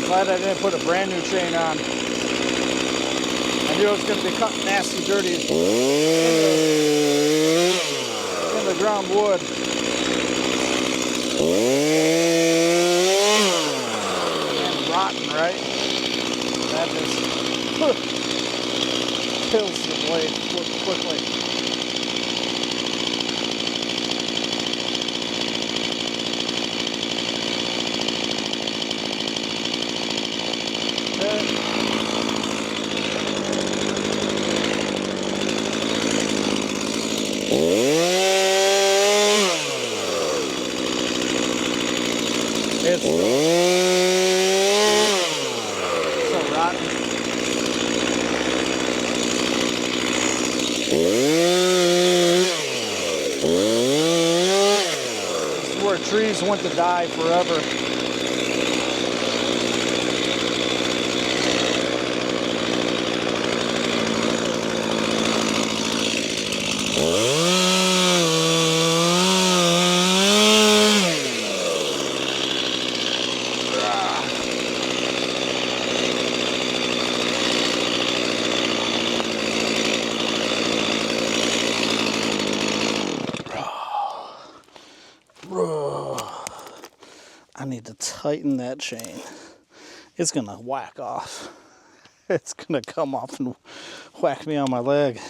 glad I didn't put a brand new chain on. I knew it was going to be cut nasty dirty in the ground wood. And rotten, right? That just kills the blade quickly. It's so rotten. This is where trees went to die forever. I need to tighten that chain. It's gonna whack off. It's gonna come off and whack me on my leg.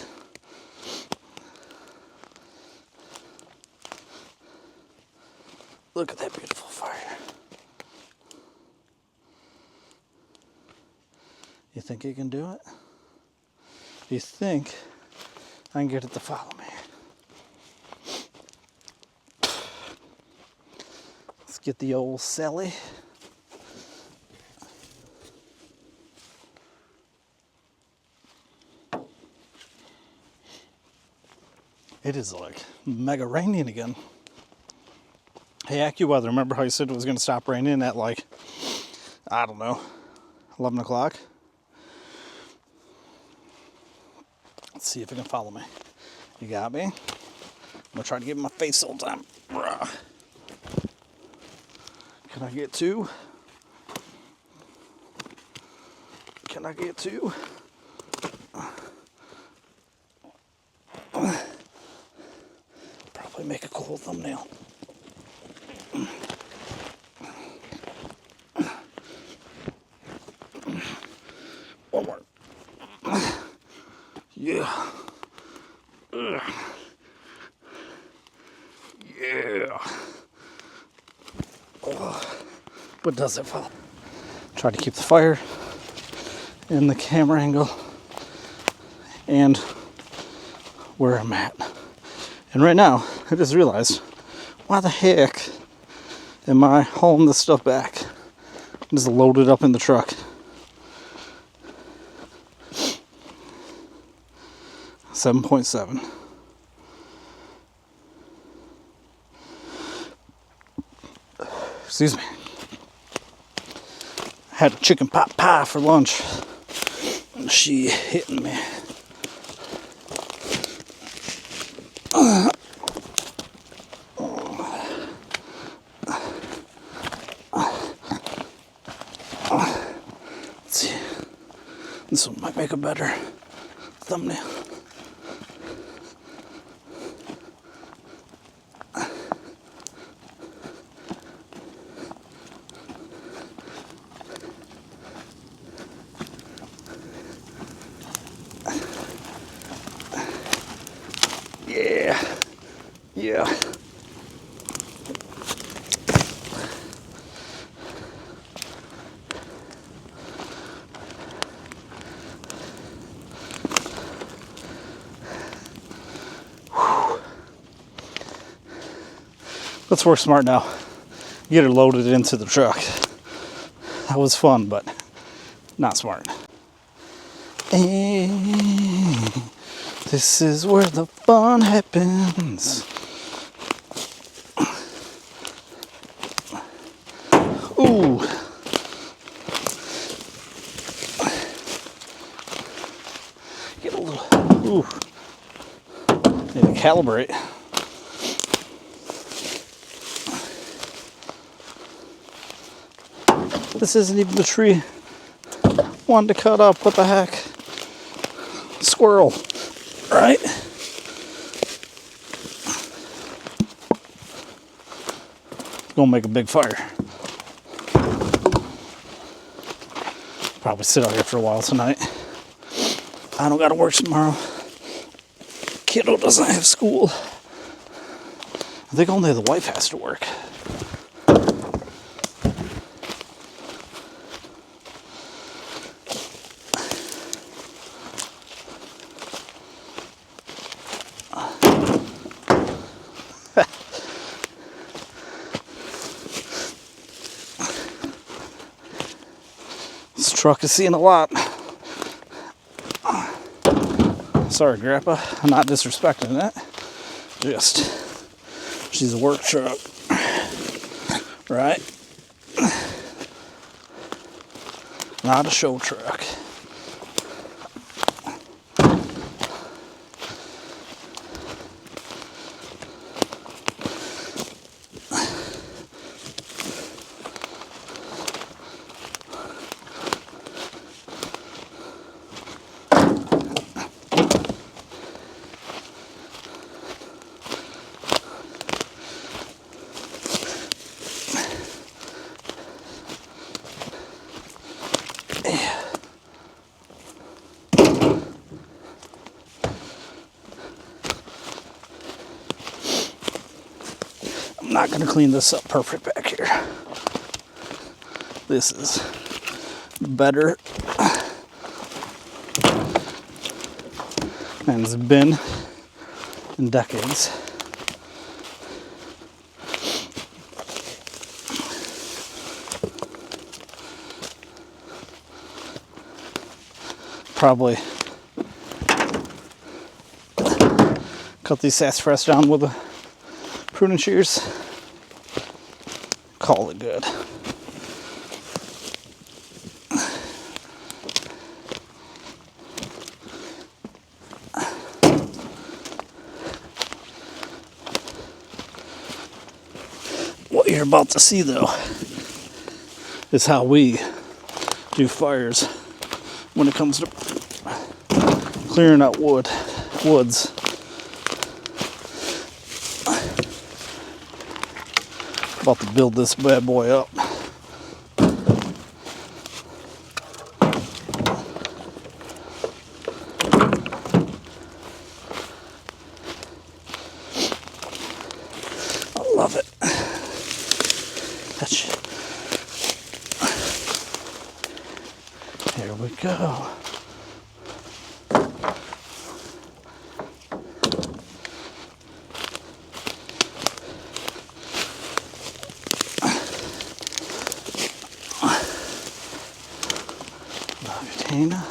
Look at that beautiful fire. You think you can do it? Do you think I can get it to follow me? Let's get the old Sally. It is like mega raining again. Hey, AccuWeather, remember how you said it was going to stop raining at like, I don't know, 11 o'clock? Let's see if it can follow me. You got me? I'm going to try to get in my face all the time. Can I get two? Can I get two? Probably make a cool thumbnail. One more. Yeah. Yeah. Oh. But does it fall? Try to keep the fire in the camera angle and where I'm at. And right now, I just realized, why the heck am I hauling this stuff back? Just load it up in the truck. 7.7. Excuse me. I had a chicken pot pie for lunch. And she hitting me. Let's see. This one might make a better thumbnail. Yeah. Yeah. Let's work smart now. Get her loaded into the truck. That was fun, but not smart. And this is where the fun happens. Ooh, calibrate. This isn't even the tree I wanted to cut up. What the heck? Squirrel, right? Gonna make a big fire. Probably sit out here for a while tonight. I don't gotta work tomorrow. Kiddo doesn't have school. I think only the wife has to work. This truck is seeing a lot. Sorry, Grandpa. I'm not disrespecting it. Just, she's a work truck. Right? Not a show truck. I'm not going to clean this up perfect back here. This is better than it's been in decades. Probably cut these sassafras down with a pruning shears. Call it good. What you're about to see, though, is how we do fires when it comes to clearing out woods. About to build this bad boy up. I love it. Here we go. Tina.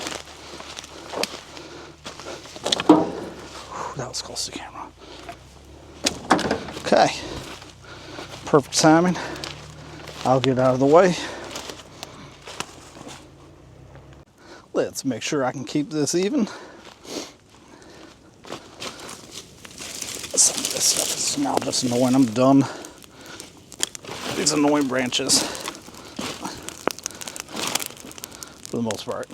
That was close to the camera. Okay. Perfect timing. I'll get out of the way. Let's make sure I can keep this even. Some of this stuff is now just annoying. I'm done. These annoying branches. For the most part.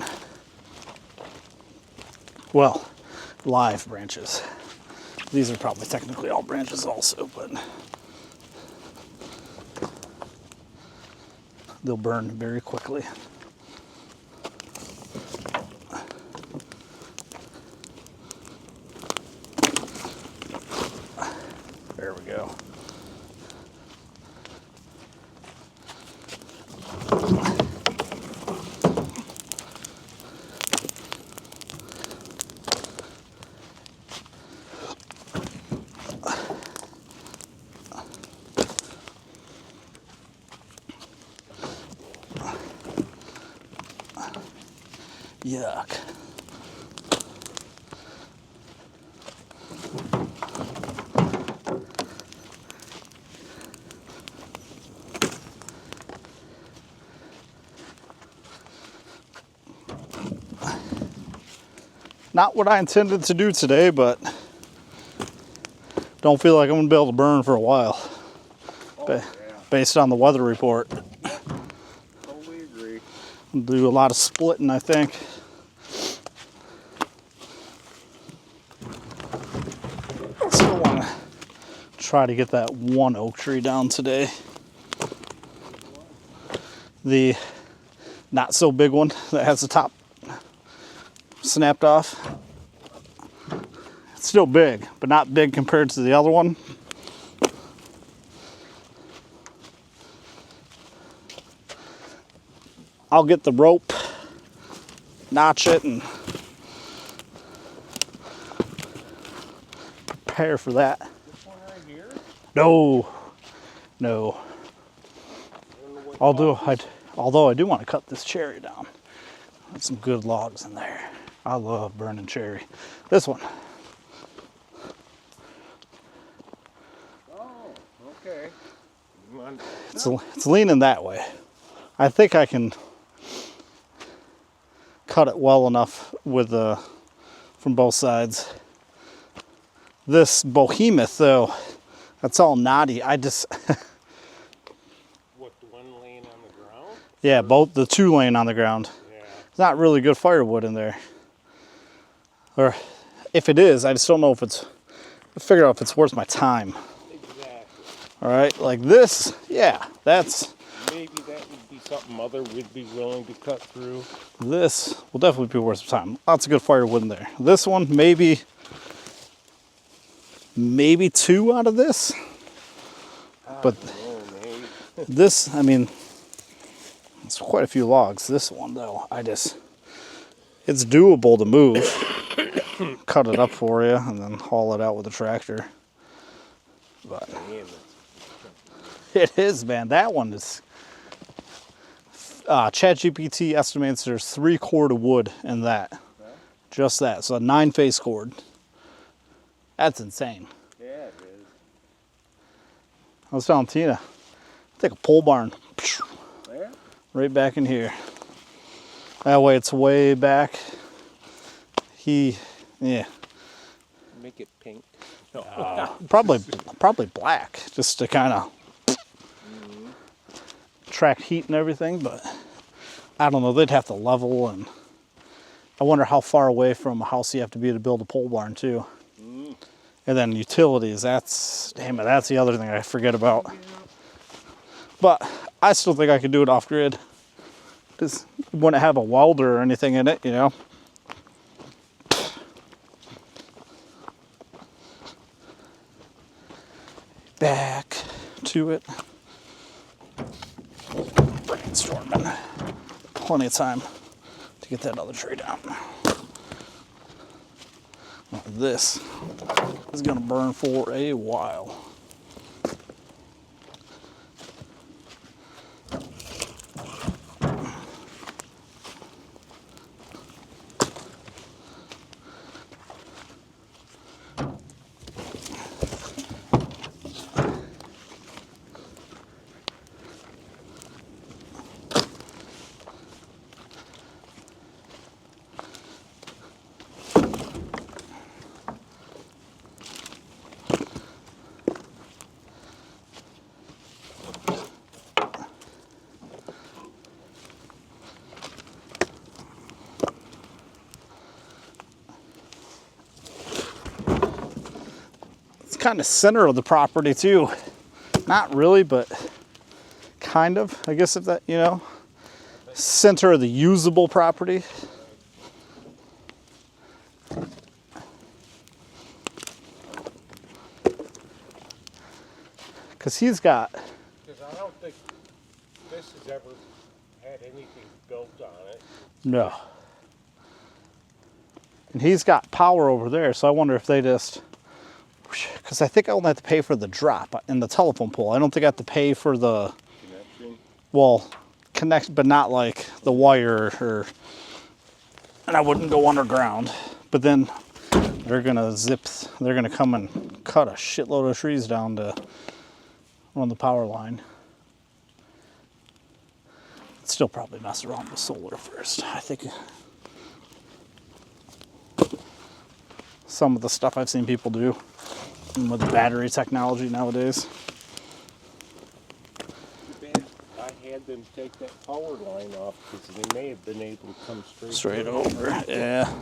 Well, live branches. These are probably technically all branches also, but they'll burn very quickly. There we go. Yuck. Not what I intended to do today, but don't feel like I'm gonna be able to burn for a while, Oh, ba- yeah. based on the weather report. Totally agree. I'll do a lot of splitting, I think. Still want to try to get that one oak tree down today. The not so big one that has the top snapped off. It's still big, but not big compared to the other one. I'll get the rope, notch it, and prepare for that. This one right here? No. I don't know what Although I do want to cut this cherry down. There's some good logs in there. I love burning cherry. This one. Oh, okay. Come on. It's leaning that way. I think I can cut it well enough with from both sides. This behemoth though, that's all knotty. I just What, the one laying on the ground? yeah, both the two laying on the ground. Yeah. It's not really good firewood in there. Or if it is, I just don't know if it's figure out if it's worth my time. Exactly. All right, like this, yeah, that's Maybe that would be something Mother would be willing to cut through. this will definitely be worth some time. Lots of good firewood in there. This one, maybe two out of this. But Oh, maybe. this, I mean, it's quite a few logs. This one though, it's doable to move. Cut it up for you and then haul it out with a tractor. But Man, it is, man. That one is. ChatGPT estimates there's 3 cord of wood in that. huh? Just that. So a 9-face cord. That's insane. Yeah, it is. I was telling Tina, take a pole barn Yeah? right back in here. That way it's way back. Yeah, Make it pink. No. probably black, just to kind of track heat and everything. But I don't know. They'd have to level, and I wonder how far away from a house you have to be to build a pole barn too. And then utilities. Damn it. That's the other thing I forget about. But I still think I could do it off grid. Just wouldn't have a welder or anything in it, you know. Back to it. Brainstorming. Plenty of time to get that other tree down. This is gonna burn for a while. Kind of center of the property too. Not really, but kind of. I guess if that, you know, center of the usable property. Because he's got, Because I don't think this has ever had anything built on it. no. And he's got power over there, so I wonder if they just, because I think I only have to pay for the drop in the telephone pole. I don't think I have to pay for the, Connection. well, connect, but not like the wire or, and I wouldn't go underground. But then they're gonna come and cut a shitload of trees down to run the power line. Still probably mess around with solar first. I think some of the stuff I've seen people do. And with battery technology nowadays. Too bad I had them take that power line off because they may have been able to come straight Straight over, yeah.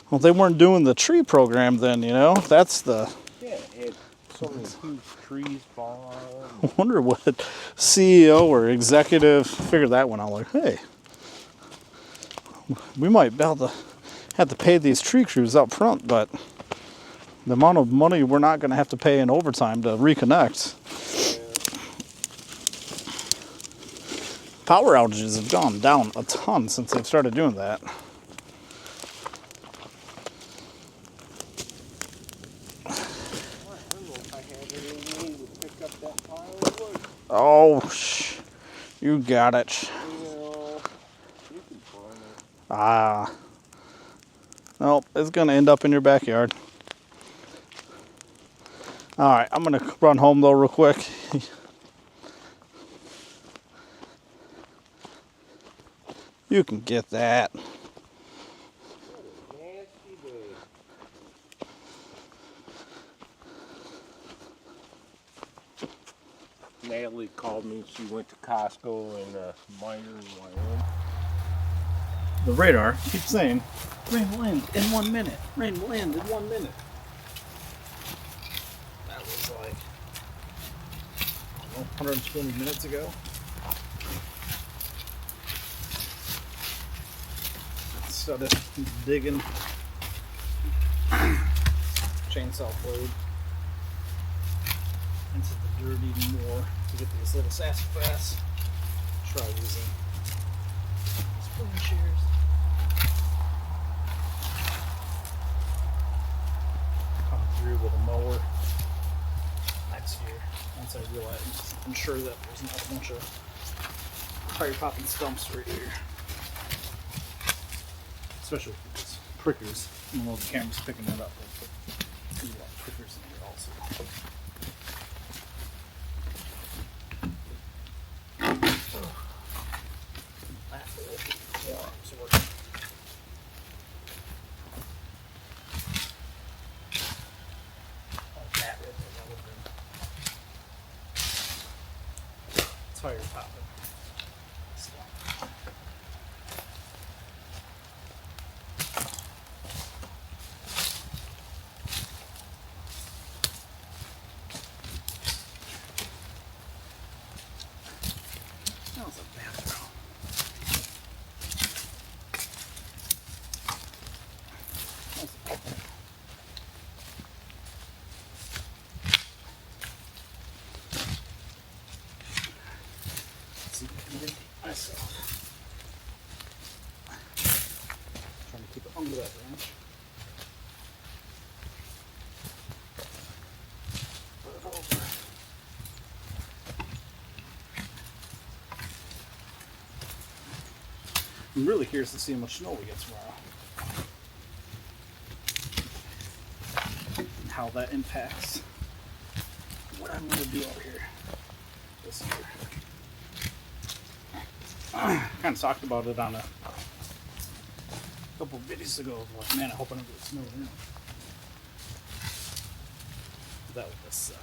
Well, they weren't doing the tree program then, you know? That's the... Yeah, it had so many huge trees falling. I wonder what CEO or executive figured that one out. Like, hey, we might be able to have to pay these tree crews up front, but the amount of money we're not going to have to pay in overtime to reconnect. Power outages have gone down a ton since they've started doing that. I don't know if I had any way to pick up that pile of wood. Oh, you got it. You know, you can burn it. Ah. Nope, it's going to end up in your backyard. All right, I'm going to run home though real quick. You can get that. What a nasty day. Natalie called me. She went to Costco in Meyer, Wyoming. The radar keeps saying, rain will end in 1 minute. Rain will end in 1 minute. That was like, I don't know, 120 minutes ago. Started digging chainsaw blade into the dirt even more to get these little sassafras. Try using spoon shears. Come through with a mower next year once I realize I'm sure that there's not a bunch of fire popping stumps right here. Especially with these prickers. I don't know if the camera's picking that up, but there's a lot of prickers in here also. Forearms working. Oh, that right there, that would've been tire popping. That was a bathroom. See if I can get myself. Trying to keep it under that branch. Put it over. I'm really curious to see how much snow we get tomorrow. And how that impacts what I'm going to do over here this year. Kind of talked about it on a couple of videos ago. Like, man, I hope I don't get snowed in. That would just suck.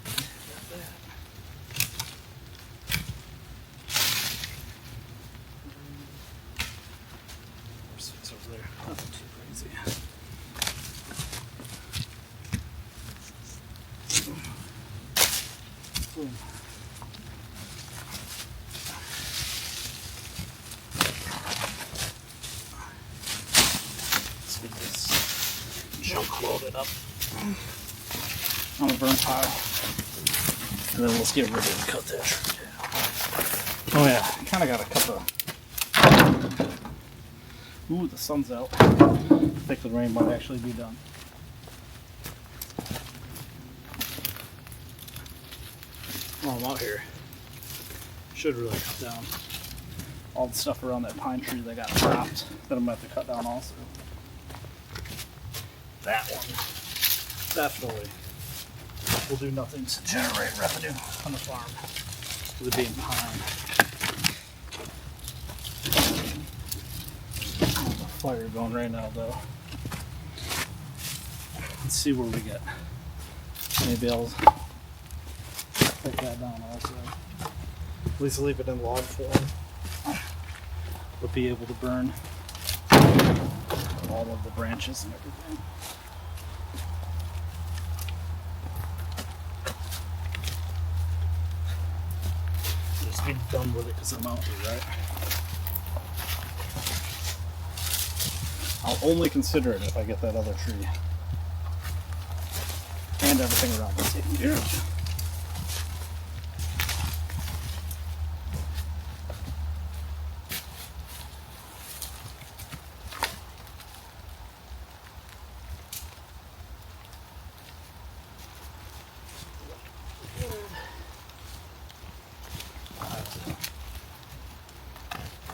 Got that. It's over there. Nothing too crazy. Boom. Let's get this junk loaded up on the burn pile. And then let's get ready to cut that tree down. Oh yeah, kind of got to cut the... Ooh, the sun's out. I think the rain might actually be done. While I'm out here, should really cut down all the stuff around that pine tree that got chopped that I'm going to have to cut down also. That one definitely will do nothing to generate revenue on the farm with it being pine. Fire going right now though. Let's see where we get. Maybe I'll take that down also. At least leave it in log form. But be able to burn all of the branches and everything. Just be done with it because I'm out here, right? I'll only consider it if I get that other tree. And everything around it taken care of.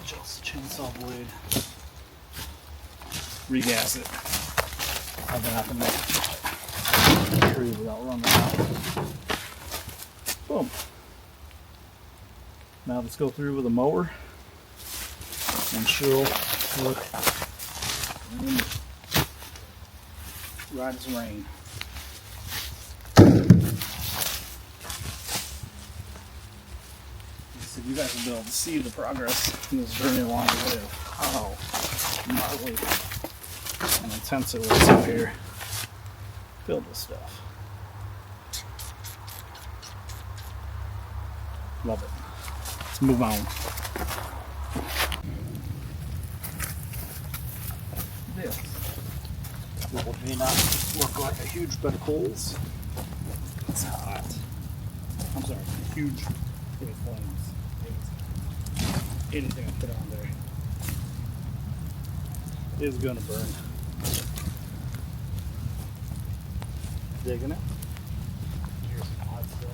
Just chainsaw blade. Regas it. I've been having to tree without running out. Boom. Now let's go through with a mower and she'll look right as rain. So you guys will be able to see the progress in this journey along the way of how gnarly and intense it was out here. Filled with stuff. Love it. Let's move on. This what may not look like a huge bed of coals. It's hot. I'm sorry, huge big flames. Anything I put on there is gonna burn. Digging it. Here's some hot stuff.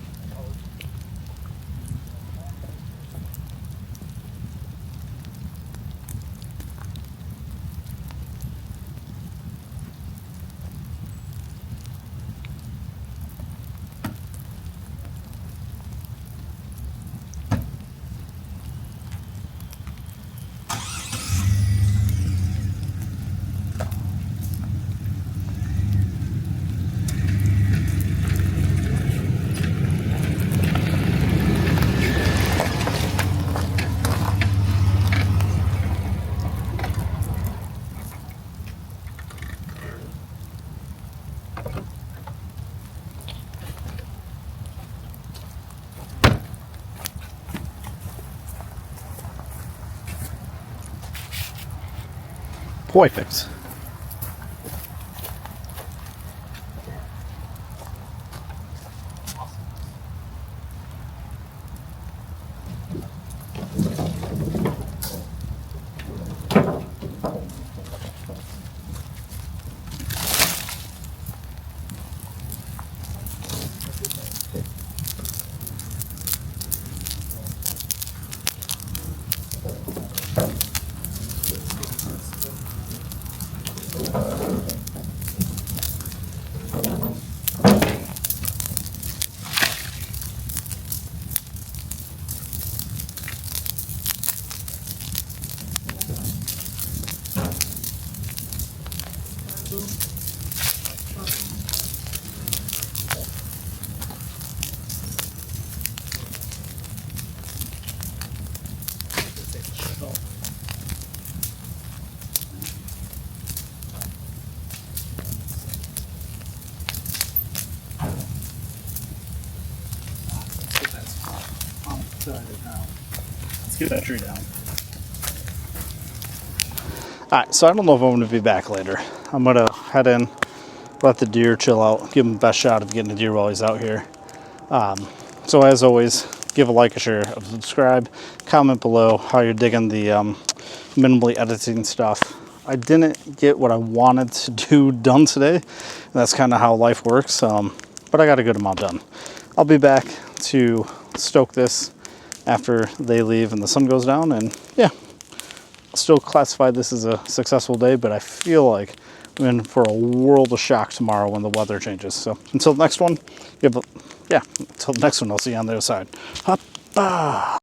Perfect. Let's get that tree down. Alright, so I don't know if I'm going to be back later. I'm going to head in, let the deer chill out, give him the best shot of getting a deer while he's out here. So as always, give a like, a share, a subscribe, comment below how you're digging the minimally editing stuff. I didn't get what I wanted to do done today, and that's kind of how life works, but I got a good amount done. I'll be back to stoke this after they leave and the sun goes down, and yeah, I'll still classify this as a successful day, but I feel like I'm in for a world of shock tomorrow when the weather changes. So until the next one, until the next one, I'll see you on the other side. Hoppa!